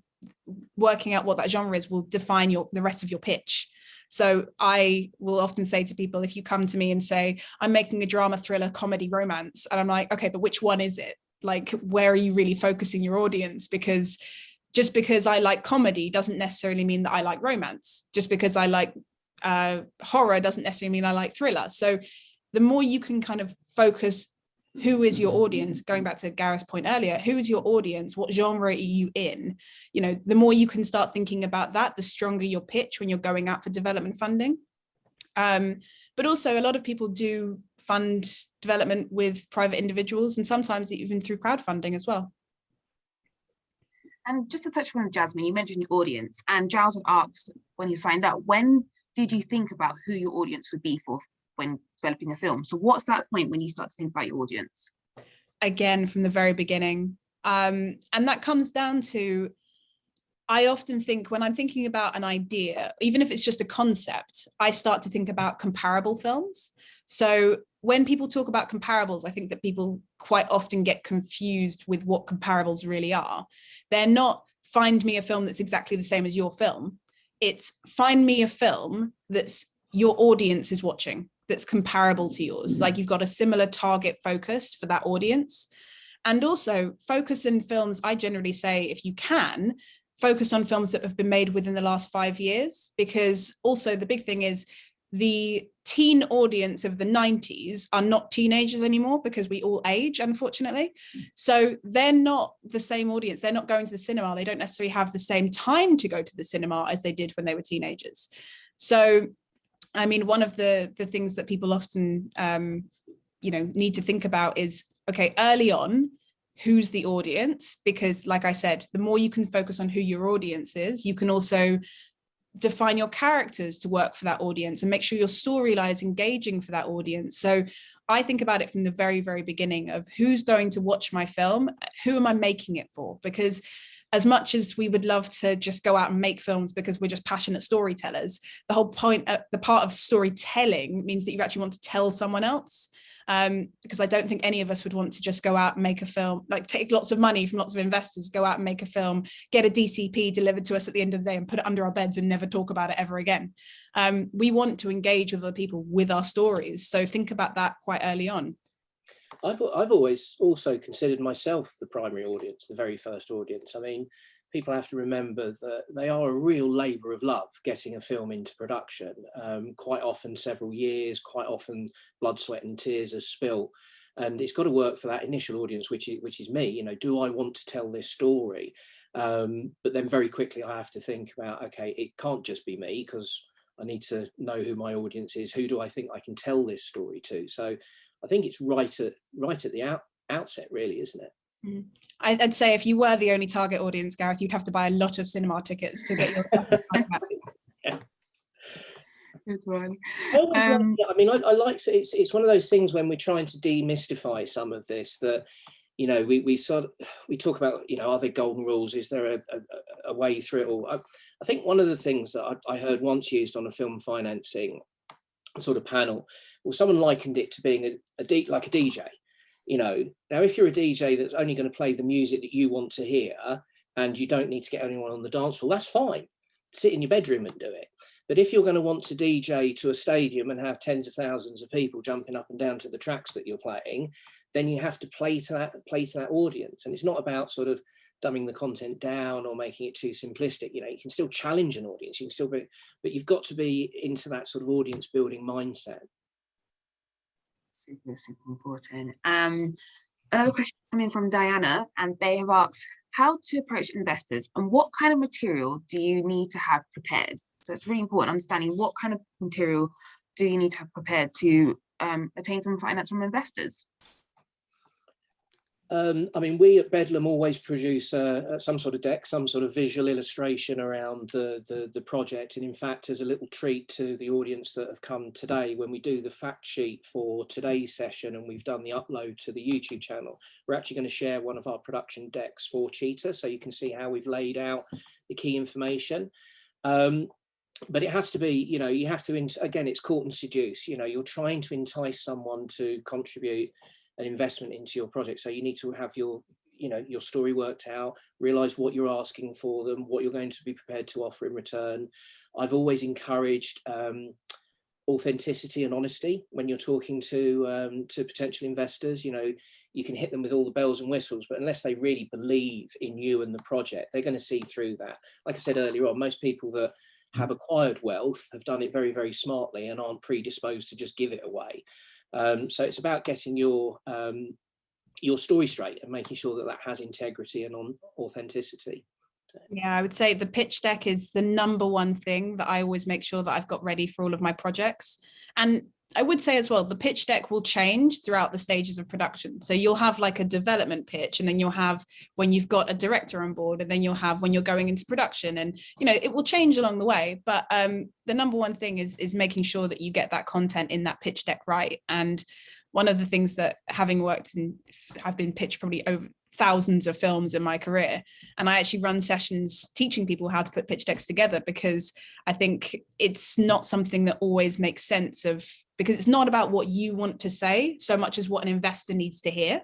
working out what that genre is will define the rest of your pitch. So I will often say to people, if you come to me and say, I'm making a drama, thriller, comedy, romance, and I'm like, okay, but which one is it? Like, where are you really focusing your audience? Because just because I like comedy doesn't necessarily mean that I like romance. Just because I like horror doesn't necessarily mean I like thriller. So the more you can kind of focus, who is your audience, going back to Gareth's point earlier, who is your audience, what genre are you in, you know, the more you can start thinking about that, the stronger your pitch when you're going out for development funding. But also a lot of people do fund development with private individuals, and sometimes even through crowdfunding as well. And just to touch on Jasmine, you mentioned your audience, and Giles had asked when you signed up, when did you think about who your audience would be for when developing a film? So what's that point when you start to think about your audience? Again, from the very beginning. And that comes down to, I often think when I'm thinking about an idea, even if it's just a concept, I start to think about comparable films. So when people talk about comparables, I think that people quite often get confused with what comparables really are. They're not, find me a film that's exactly the same as your film. It's find me a film that's your audience is watching, that's comparable to yours. Like, you've got a similar target focus for that audience. And also focus in films, I generally say, if you can, focus on films that have been made within the last 5 years, because also the big thing is the teen audience of the 90s are not teenagers anymore, because we all age, unfortunately. So they're not the same audience. They're not going to the cinema. They don't necessarily have the same time to go to the cinema as they did when they were teenagers. So, I mean, one of the things that people often, need to think about is, okay, early on, who's the audience? Because like I said, the more you can focus on who your audience is, you can also define your characters to work for that audience and make sure your storyline is engaging for that audience. So I think about it from the very, very beginning of who's going to watch my film, who am I making it for? Because as much as we would love to just go out and make films because we're just passionate storytellers, the whole point, the part of storytelling means that you actually want to tell someone else. Because I don't think any of us would want to just go out and make a film, like take lots of money from lots of investors, go out and make a film, get a DCP delivered to us at the end of the day and put it under our beds and never talk about it ever again. We want to engage with other people with our stories. So think about that quite early on. I've always also considered myself the primary audience, the very first audience. I mean, people have to remember that they are a real labour of love getting a film into production. Quite often several years, quite often blood, sweat and tears are spilt. And it's got to work for that initial audience, which is me. You know, do I want to tell this story? But then very quickly I have to think about, okay, it can't just be me, because I need to know who my audience is. Who do I think I can tell this story to? So I think it's right at the outset, really, isn't it? I'd say if you were the only target audience, Gareth, you'd have to buy a lot of cinema tickets to get your Yeah. Good one. I mean, I like, it's one of those things when we're trying to demystify some of this, that, you know, we talk about, you know, are there golden rules? Is there a way through it all? I think one of the things that I heard once used on a film financing sort of panel, well, someone likened it to being like a DJ. You know, now if you're a DJ that's only going to play the music that you want to hear and you don't need to get anyone on the dance floor, that's fine. Sit in your bedroom and do it. But if you're going to want to DJ to a stadium and have tens of thousands of people jumping up and down to the tracks that you're playing, then you have to play to that audience. And it's not about sort of dumbing the content down or making it too simplistic. You know, you can still challenge an audience, you can still be, but you've got to be into that sort of audience building mindset. Super, super important. Another question coming from Diana, and they have asked how to approach investors and what kind of material do you need to have prepared? So it's really important understanding what kind of material do you need to have prepared to attain some finance from investors. I mean, we at Bedlam always produce some sort of deck, some sort of visual illustration around the project. And in fact, as a little treat to the audience that have come today, when we do the fact sheet for today's session and we've done the upload to the YouTube channel, we're actually going to share one of our production decks for Cheetah, so you can see how we've laid out the key information. But it has to be, you know, you have to, again, it's court and seduce. You know, you're trying to entice someone to contribute an investment into your project. So you need to have your story worked out, realize what you're asking for them, what you're going to be prepared to offer in return. I've always encouraged authenticity and honesty when you're talking to potential investors. You know, you can hit them with all the bells and whistles, but unless they really believe in you and the project, they're going to see through that. Like I said earlier on, most people that have acquired wealth have done it very, very smartly and aren't predisposed to just give it away. So it's about getting your story straight and making sure that that has integrity and authenticity. Yeah, I would say the pitch deck is the number one thing that I always make sure that I've got ready for all of my projects. And I would say as well, the pitch deck will change throughout the stages of production. So you'll have like a development pitch, and then you'll have when you've got a director on board, and then you'll have when you're going into production, and you know it will change along the way. But the number one thing is making sure that you get that content in that pitch deck right. And one of the things that, having worked in, I've been pitched probably over thousands of films in my career, and I actually run sessions teaching people how to put pitch decks together, because I think it's not something that always makes sense of, because it's not about what you want to say so much as what an investor needs to hear.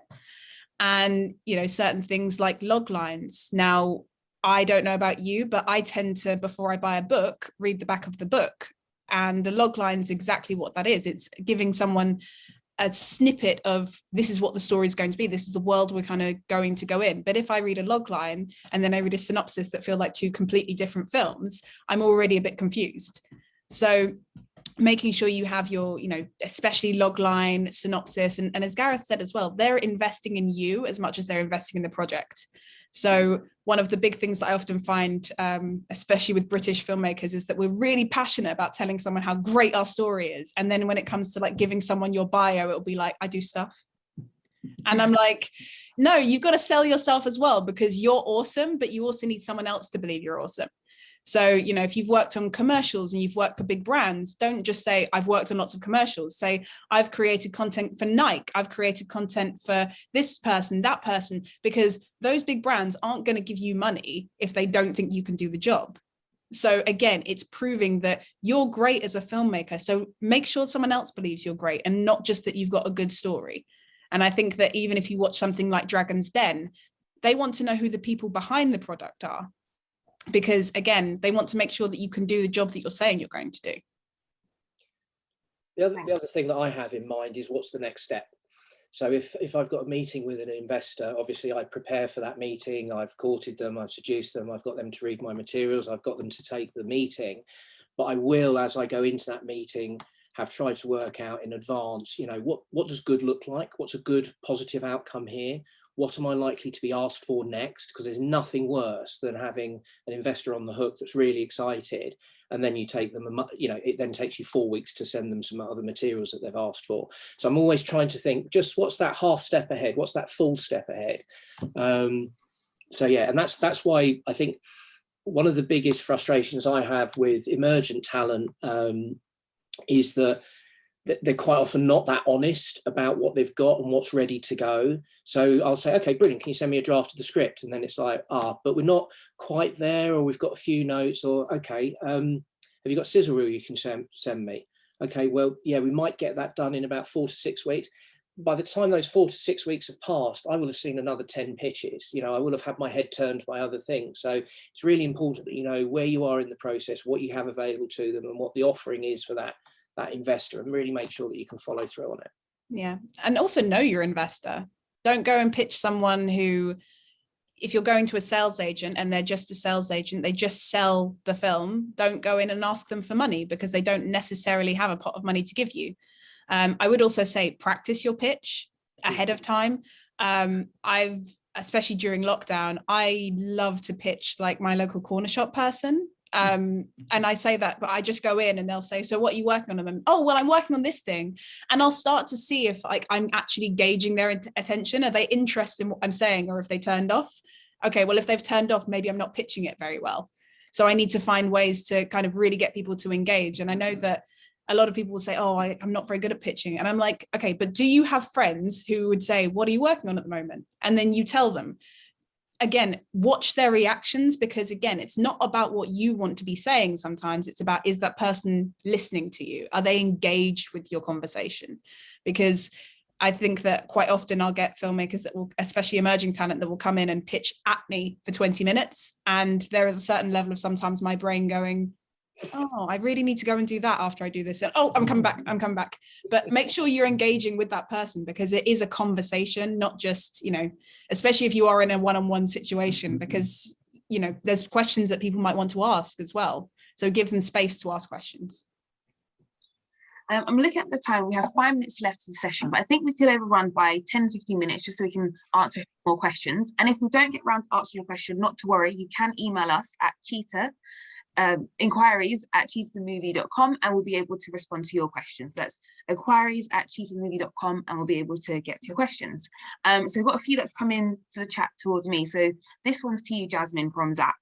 And you know, certain things like log lines. Now, I don't know about you, but I tend to, before I buy a book, read the back of the book, and the log line is exactly what that is. It's giving someone a snippet of this is what the story is going to be, this is the world we're kind of going to go in. But if I read a log line and then I read a synopsis that feel like two completely different films, I'm already a bit confused. So making sure you have your, especially log line, synopsis, and as Gareth said as well, they're investing in you as much as they're investing in the project. So one of the big things that I often find, especially with British filmmakers, is that we're really passionate about telling someone how great our story is. And then when it comes to like giving someone your bio, it'll be like, I do stuff. And I'm like, no, you've got to sell yourself as well, because you're awesome, but you also need someone else to believe you're awesome. So, if you've worked on commercials and you've worked for big brands, don't just say, I've worked on lots of commercials. Say, I've created content for Nike. I've created content for this person, that person, because those big brands aren't going to give you money if they don't think you can do the job. So again, it's proving that you're great as a filmmaker. So make sure someone else believes you're great and not just that you've got a good story. And I think that even if you watch something like Dragon's Den, they want to know who the people behind the product are. Because again, they want to make sure that you can do the job that you're saying you're going to do. The other thing that I have in mind is what's the next step. So if I've got a meeting with an investor, obviously I prepare for that meeting, I've courted them, I've seduced them, I've got them to read my materials, I've got them to take the meeting. But I will, as I go into that meeting, have tried to work out in advance, what does good look like? What's a good positive outcome here? What am I likely to be asked for next? Because there's nothing worse than having an investor on the hook that's really excited, and then you take them, it then takes you 4 weeks to send them some other materials that they've asked for. So I'm always trying to think, just what's that half step ahead? What's that full step ahead? So yeah, and that's why I think one of the biggest frustrations I have with emergent talent is that they're quite often not that honest about what they've got and what's ready to go. So I'll say, okay, brilliant, can you send me a draft of the script? And then it's like, but we're not quite there, or we've got a few notes, or okay, have you got sizzle reel you can send me? Okay, well, yeah, we might get that done in about 4 to 6 weeks. By the time those 4 to 6 weeks have passed, I will have seen another 10 pitches. I will have had my head turned by other things. So it's really important that you know where you are in the process, what you have available to them, and what the offering is for that investor, and really make sure that you can follow through on it. Yeah. And also know your investor. Don't go and pitch someone who, if you're going to a sales agent and they're just a sales agent, they just sell the film, don't go in and ask them for money, because they don't necessarily have a pot of money to give you. I would also say practice your pitch ahead of time. Especially during lockdown, I love to pitch like my local corner shop person. And I say that, but I just go in and they'll say, so what are you working on? And oh, well, I'm working on this thing. And I'll start to see if like I'm actually gauging their attention. Are they interested in what I'm saying, or if they turned off? Okay, well, if they've turned off, maybe I'm not pitching it very well. So I need to find ways to kind of really get people to engage. And I know that a lot of people will say, oh, I'm not very good at pitching. And I'm like, okay, but do you have friends who would say, what are you working on at the moment? And then you tell them. Again, watch their reactions, because again, it's not about what you want to be saying. Sometimes it's about, is that person listening to you? Are they engaged with your conversation? Because I think that quite often I'll get filmmakers that will, especially emerging talent, that will come in and pitch at me for 20 minutes. And there is a certain level of sometimes my brain going, oh, I really need to go and do that after I do this. And, oh, I'm coming back. But make sure you're engaging with that person, because it is a conversation, not just, especially if you are in a one-on-one situation, because, there's questions that people might want to ask as well. So give them space to ask questions. I'm looking at the time. We have 5 minutes left of the session, but I think we could overrun by 10, 15 minutes just so we can answer more questions. And if we don't get around to answering your question, not to worry, you can email us at Cheetah inquiries@cheetahmovie.com, and we'll be able to respond to your questions. That's inquiries@cheetahmovie.com, and we'll be able to get to your questions. So we've got a few that's come in to the chat towards me. So this one's to you, Jasmine, from Zach.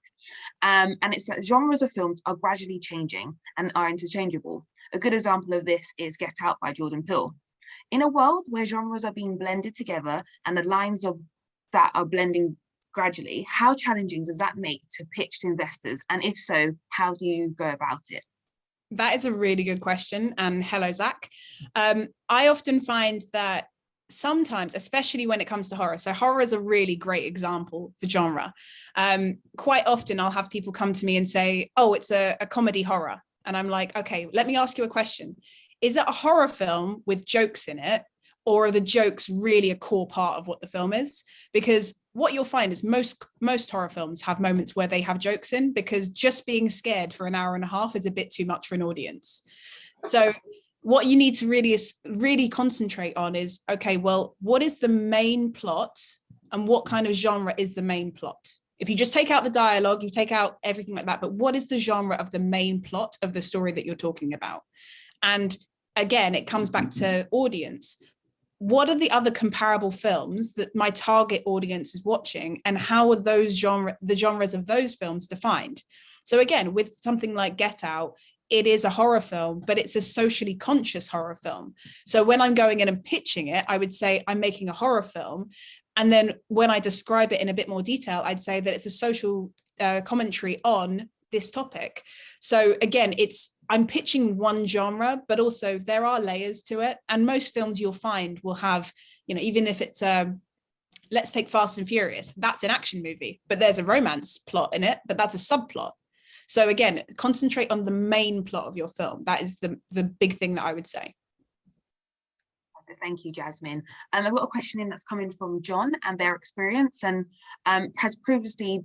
And it's that genres of films are gradually changing and are interchangeable. A good example of this is Get Out by Jordan Peele. In a world where genres are being blended together and the lines of that are blending gradually, how challenging does that make to pitch to investors? And if so, how do you go about it? That is a really good question. And hello, Zach. I often find that sometimes, especially when it comes to horror, so horror is a really great example for genre. Quite often I'll have people come to me and say, oh, it's a comedy horror. And I'm like, okay, let me ask you a question. Is it a horror film with jokes in it? or are the jokes really a core part of what the film is? Because what you'll find is most horror films have moments where they have jokes in, because just being scared for an hour and a half is a bit too much for an audience. So what you need to really concentrate on is, okay, well, what is the main plot and what kind of genre is the main plot? If you just take out the dialogue, you take out everything like that, but what is the genre of the main plot of the story that you're talking about? And again, it comes back to audience. What are the other comparable films that my target audience is watching, and how are the genres of those films defined? So again, with something like Get Out, it is a horror film, but it's a socially conscious horror film. So when I'm going in and pitching it, I would say I'm making a horror film. And then when I describe it in a bit more detail, I'd say that it's a social commentary on this topic. So again, I'm pitching one genre, but also there are layers to it. And most films you'll find will have, even if it's let's take Fast and Furious, that's an action movie, but there's a romance plot in it, but that's a subplot. So again, concentrate on the main plot of your film. That is the big thing that I would say. Thank you, Jasmine. I've got a question in that's coming from John and their experience, and has previously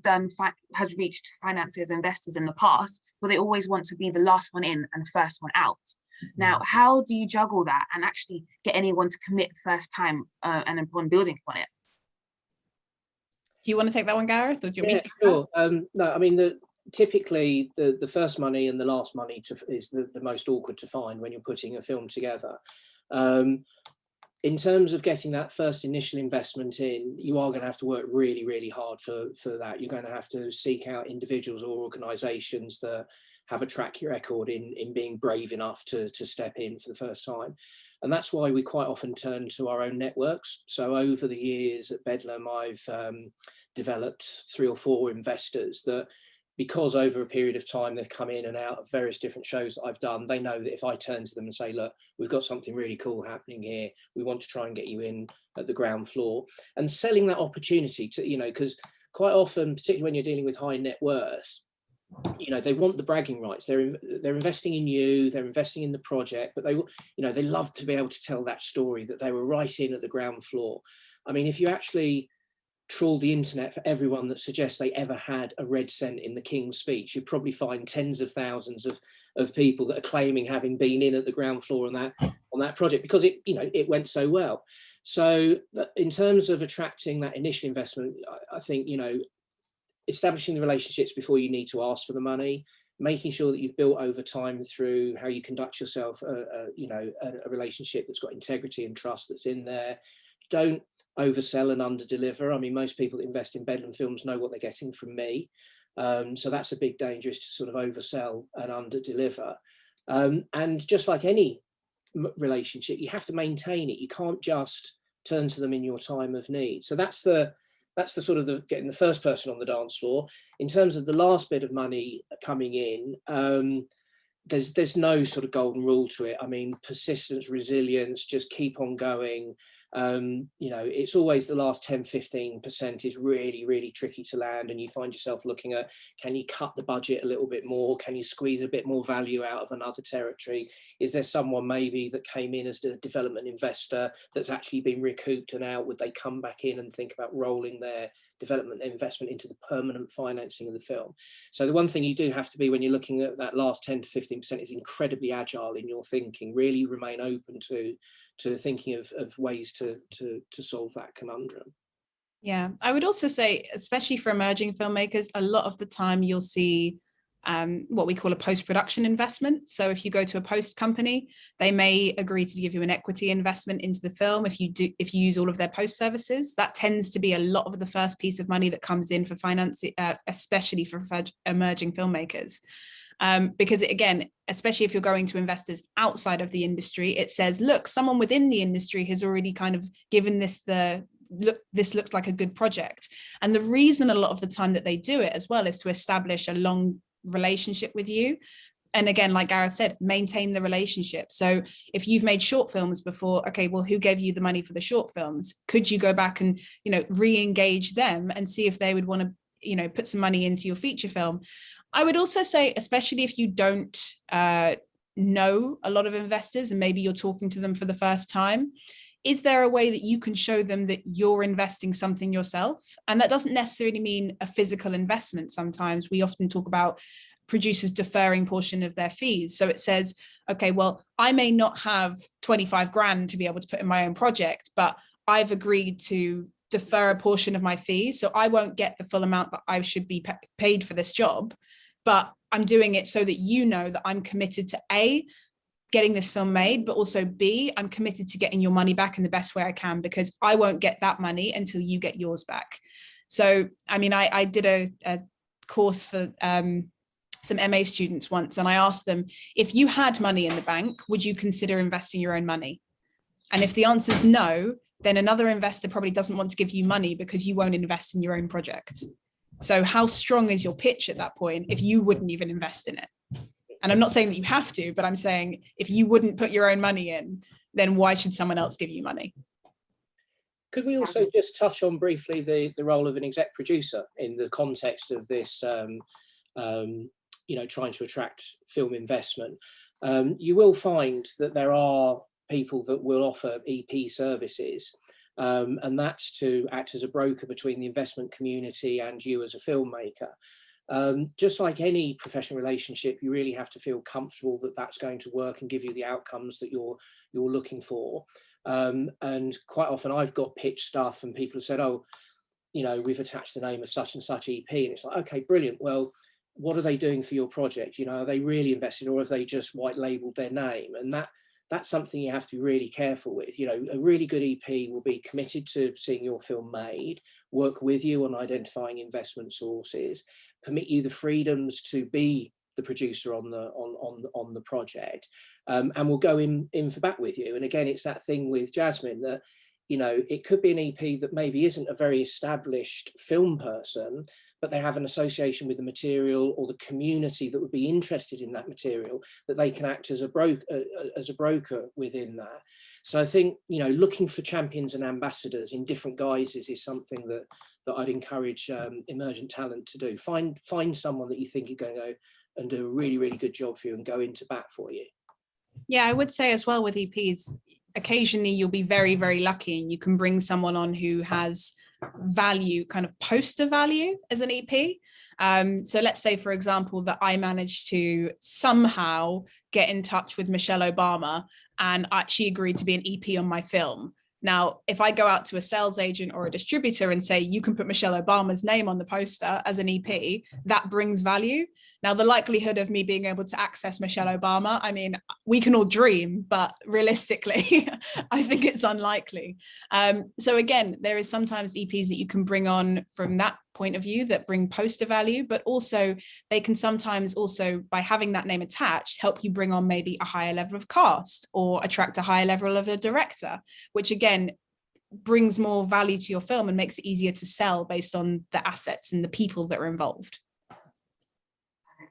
has reached financiers, investors in the past, but they always want to be the last one in and first one out. Now, how do you juggle that and actually get anyone to commit first time and upon building upon it? Do you want to take that one, Gareth, or do you want me to? Sure. No, I mean, typically the first money and the last money is the most awkward to find when you're putting a film together. In terms of getting that first initial investment in, you are going to have to work really, really hard for that. You're going to have to seek out individuals or organisations that have a track record in being brave enough to step in for the first time. And that's why we quite often turn to our own networks. So over the years at Bedlam, I've developed 3 or 4 investors that, because over a period of time they've come in and out of various different shows that I've done, they know that if I turn to them and say, look, we've got something really cool happening here, we want to try and get you in at the ground floor, and selling that opportunity to, because quite often, particularly when you're dealing with high net worth, they want the bragging rights. They're investing in you, they're investing in the project, but they love to be able to tell that story that they were right in at the ground floor. I mean, if you actually trawl the internet for everyone that suggests they ever had a red cent in the King's Speech, you'd probably find tens of thousands of people that are claiming having been in at the ground floor on that project, because it went so well. So in terms of attracting that initial investment, I think establishing the relationships before you need to ask for the money, making sure that you've built over time through how you conduct yourself a relationship that's got integrity and trust that's in there. Don't oversell and underdeliver. I mean, most people that invest in Bedlam films know what they're getting from me. So that's a big danger, is to sort of oversell and underdeliver. And just like any relationship, you have to maintain it. You can't just turn to them in your time of need. So that's the sort of getting the first person on the dance floor. In terms of the last bit of money coming in, there's no sort of golden rule to it. I mean, persistence, resilience, just keep on going. It's always the last 10-15% is really, really tricky to land, and you find yourself looking at, can you cut the budget a little bit more? Can you squeeze a bit more value out of another territory? Is there someone maybe that came in as a development investor that's actually been recouped and out? Would they come back in and think about rolling their development investment into the permanent financing of the film? So the one thing you do have to be when you're looking at that last 10-15% is incredibly agile in your thinking. Really remain open to thinking of ways to solve that conundrum. Yeah, I would also say, especially for emerging filmmakers, a lot of the time you'll see what we call a post-production investment. So if you go to a post company, they may agree to give you an equity investment into the film if you use all of their post services. That tends to be a lot of the first piece of money that comes in for finance, especially for emerging filmmakers. Because again, especially if you're going to investors outside of the industry, it says, look, someone within the industry has already kind of given this this looks like a good project. And the reason a lot of the time that they do it as well is to establish a long relationship with you. And again, like Gareth said, maintain the relationship. So if you've made short films before, okay, well, who gave you the money for the short films? Could you go back and, re-engage them and see if they would want to, put some money into your feature film? I would also say, especially if you don't know a lot of investors and maybe you're talking to them for the first time, is there a way that you can show them that you're investing something yourself? And that doesn't necessarily mean a physical investment. Sometimes we often talk about producers deferring portion of their fees. So it says, okay, well, I may not have 25 grand to be able to put in my own project, but I've agreed to defer a portion of my fees. So I won't get the full amount that I should be paid for this job, but I'm doing it so that you know that I'm committed to A, getting this film made, but also B, I'm committed to getting your money back in the best way I can, because I won't get that money until you get yours back. So, I mean, I did a course for some MA students once, and I asked them, if you had money in the bank, would you consider investing your own money? And if the answer is no, then another investor probably doesn't want to give you money because you won't invest in your own project. So how strong is your pitch at that point if you wouldn't even invest in it? And I'm not saying that you have to, but I'm saying if you wouldn't put your own money in, then why should someone else give you money? Could we also just touch on briefly the role of an exec producer in the context of this, you know, trying to attract film investment? You will find that there are people that will offer EP services, and that's to act as a broker between the investment community and you as a filmmaker. Just like any professional relationship, you really have to feel comfortable that that's going to work and give you the outcomes that you're looking for. And quite often I've got pitch stuff and people have said, oh, you know, we've attached the name of such and such EP, and it's like, okay, brilliant. Well, what are they doing for your project? You know, are they really invested, or have they just white labeled their name? And that's something you have to be really careful with. You know, a really good EP will be committed to seeing your film made, work with you on identifying investment sources, permit you the freedoms to be the producer on the project, and will go in for back with you. And again, it's that thing with Jasmine that, you know, it could be an EP that maybe isn't a very established film person, but they have an association with the material or the community that would be interested in that material, that they can act as a broker within that. So I think, you know, looking for champions and ambassadors in different guises is something that I'd encourage emergent talent to do. Find someone that you think is going to go and do a really, really good job for you and go into bat for you. Yeah, I would say as well with EPs, occasionally you'll be very, very lucky and you can bring someone on who has value, kind of poster value as an EP. So let's say, for example, that I managed to somehow get in touch with Michelle Obama and she agreed to be an EP on my film. Now, if I go out to a sales agent or a distributor and say, you can put Michelle Obama's name on the poster as an EP, that brings value. Now, the likelihood of me being able to access Michelle Obama, I mean, we can all dream, but realistically, I think it's unlikely. So again, there is sometimes EPs that you can bring on from that point of view that bring poster value, but also they can sometimes also, by having that name attached, help you bring on maybe a higher level of cast or attract a higher level of a director, which again, brings more value to your film and makes it easier to sell based on the assets and the people that are involved.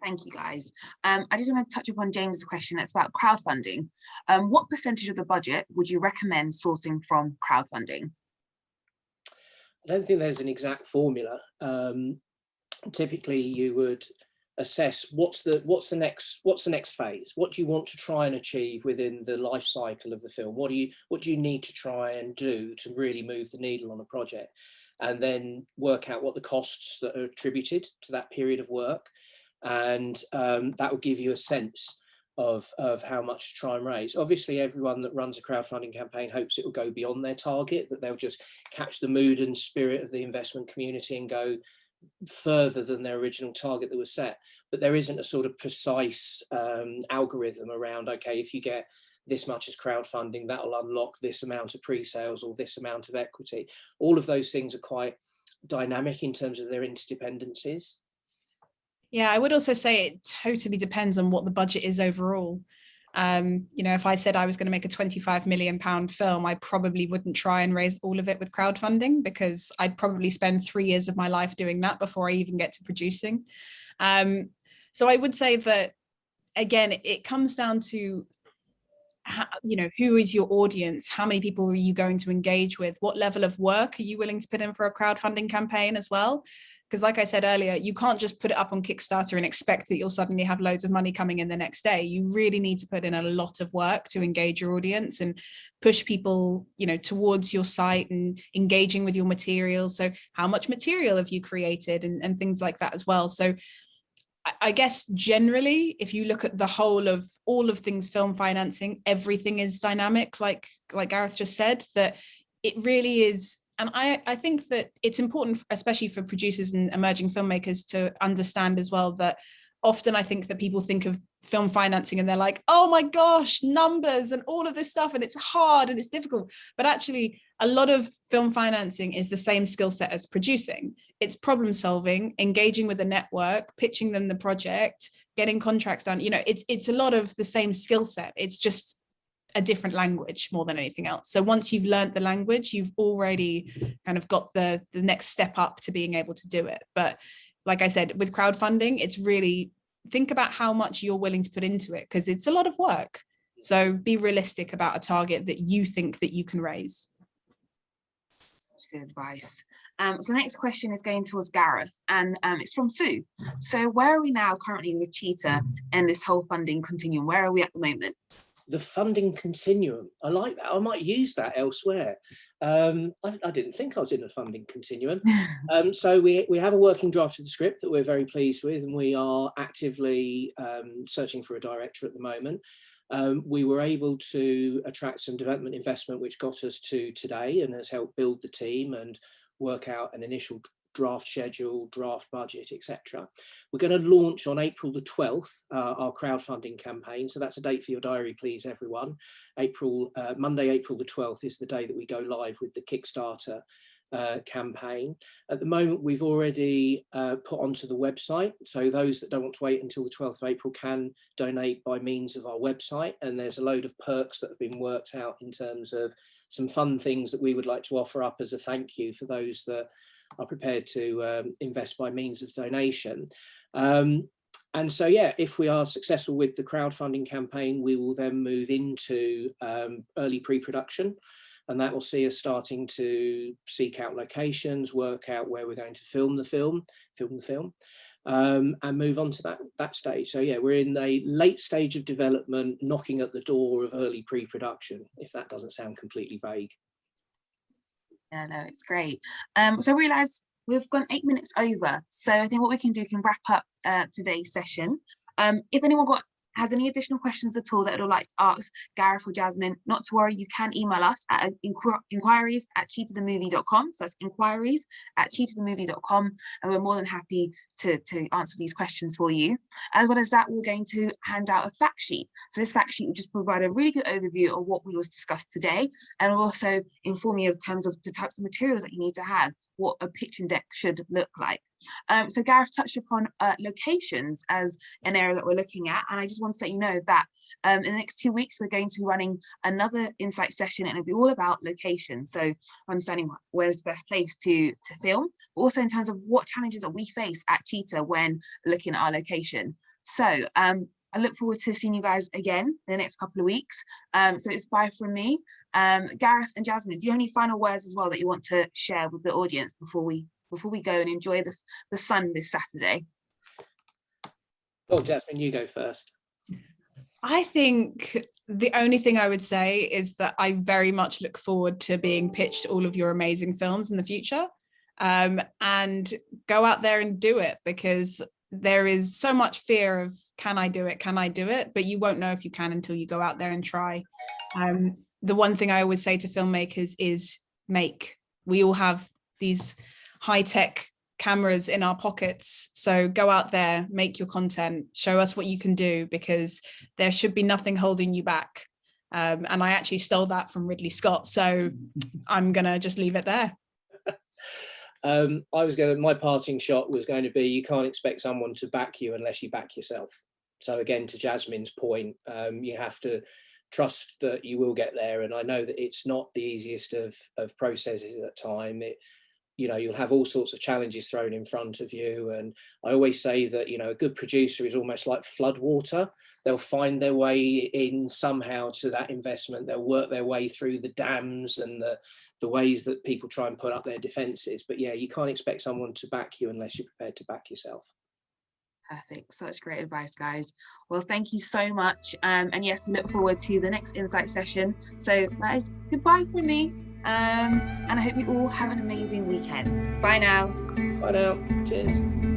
Thank you, guys. I just want to touch upon James' question. It's about crowdfunding. What percentage of the budget would you recommend sourcing from crowdfunding? I don't think there's an exact formula. Typically, you would assess what's the next phase. What do you want to try and achieve within the life cycle of the film? What do you need to try and do to really move the needle on a project, and then work out what the costs that are attributed to that period of work. And that will give you a sense of how much to try and raise. Obviously, everyone that runs a crowdfunding campaign hopes it will go beyond their target, that they'll just catch the mood and spirit of the investment community and go further than their original target that was set. But there isn't a sort of precise algorithm around, okay, if you get this much as crowdfunding, that will unlock this amount of pre-sales or this amount of equity. All of those things are quite dynamic in terms of their interdependencies. Yeah, I would also say it totally depends on what the budget is overall. You know, if I said I was going to make a £25 million film, I probably wouldn't try and raise all of it with crowdfunding, because I'd probably spend 3 years of my life doing that before I even get to producing. So I would say that, again, it comes down to, you know, who is your audience? How many people are you going to engage with? What level of work are you willing to put in for a crowdfunding campaign as well? Because like I said earlier, you can't just put it up on Kickstarter and expect that you'll suddenly have loads of money coming in the next day. You really need to put in a lot of work to engage your audience and push people, you know, towards your site and engaging with your material. So how much material have you created and things like that as well. So I guess generally, if you look at the whole of all of things film financing, everything is dynamic, like Gareth just said, that it really is. And I think that it's important, especially for producers and emerging filmmakers, to understand as well that often I think that people think of film financing and they're like, oh my gosh, numbers and all of this stuff, and it's hard and it's difficult. But actually, a lot of film financing is the same skill set as producing. It's problem solving, engaging with a network, pitching them the project, getting contracts done. You know, it's a lot of the same skill set. It's just a different language more than anything else. So once you've learned the language, you've already kind of got the next step up to being able to do it. But like I said, with crowdfunding, it's really think about how much you're willing to put into it, because it's a lot of work. So be realistic about a target that you think that you can raise. Such good advice. So the next question is going towards Gareth, and it's from Sue. So where are we now currently with Cheetah and this whole funding continuum? Where are we at the moment? The funding continuum. I like that. I might use that elsewhere. I didn't think I was in a funding continuum. So we have a working draft of the script that we're very pleased with, and we are actively searching for a director at the moment. We were able to attract some development investment, which got us to today and has helped build the team and work out an initial draft schedule, draft budget, etc. We're going to launch on April the 12th, our crowdfunding campaign. So that's a date for your diary, please, everyone. Monday, April the 12th is the day that we go live with the Kickstarter campaign. At the moment, we've already put onto the website. So those that don't want to wait until the 12th of April can donate by means of our website. And there's a load of perks that have been worked out in terms of some fun things that we would like to offer up as a thank you for those that are prepared to invest by means of donation. And so, yeah, if we are successful with the crowdfunding campaign, we will then move into early pre-production, and that will see us starting to seek out locations, work out where we're going to film the film, and move on to that stage. So yeah, we're in the late stage of development, knocking at the door of early pre-production, if that doesn't sound completely vague. Yeah, no, it's great. So I realise we've gone 8 minutes over. So I think what we can do, can wrap up today's session. If anyone has any additional questions at all that would like to ask Gareth or Jasmine, not to worry, you can email us at inquiries@cheetahthemovie.com. So that's inquiries@cheetahthemovie.com, and we're more than happy to answer these questions for you. As well as that, we're going to hand out a fact sheet. So this fact sheet will just provide a really good overview of what we was discussed today, and will also inform you in terms of the types of materials that you need to have, what a pitching deck should look like. So Gareth touched upon locations as an area that we're looking at, and I just want to let you know that in the next 2 weeks we're going to be running another insight session, and it'll be all about locations. So understanding where's the best place to film, but also in terms of what challenges that we face at Cheetah when looking at our location. So I look forward to seeing you guys again in the next couple of weeks. So it's bye from me. Gareth and Jasmine, do you have any final words as well that you want to share with the audience before we go and enjoy the sun this Saturday? Well, Jasmine, you go first. I think the only thing I would say is that I very much look forward to being pitched all of your amazing films in the future, and go out there and do it, because there is so much fear of, can I do it? Can I do it? But you won't know if you can until you go out there and try. The one thing I always say to filmmakers is make. We all have these high-tech cameras in our pockets, so go out there, make your content, show us what you can do, because there should be nothing holding you back. And I actually stole that from Ridley Scott, so I'm gonna just leave it there. My parting shot was going to be, you can't expect someone to back you unless you back yourself. So again, to Jasmine's point, you have to trust that you will get there. And I know that it's not the easiest of processes at time. you know, you'll have all sorts of challenges thrown in front of you. And I always say that, you know, a good producer is almost like flood water. They'll find their way in somehow to that investment. They'll work their way through the dams and the ways that people try and put up their defenses. But yeah, you can't expect someone to back you unless you're prepared to back yourself. Perfect. Such great advice, guys. Well, thank you so much. And yes, we look forward to the next Insight session. So that is goodbye from me. And I hope you all have an amazing weekend. Bye now. Bye now. Cheers.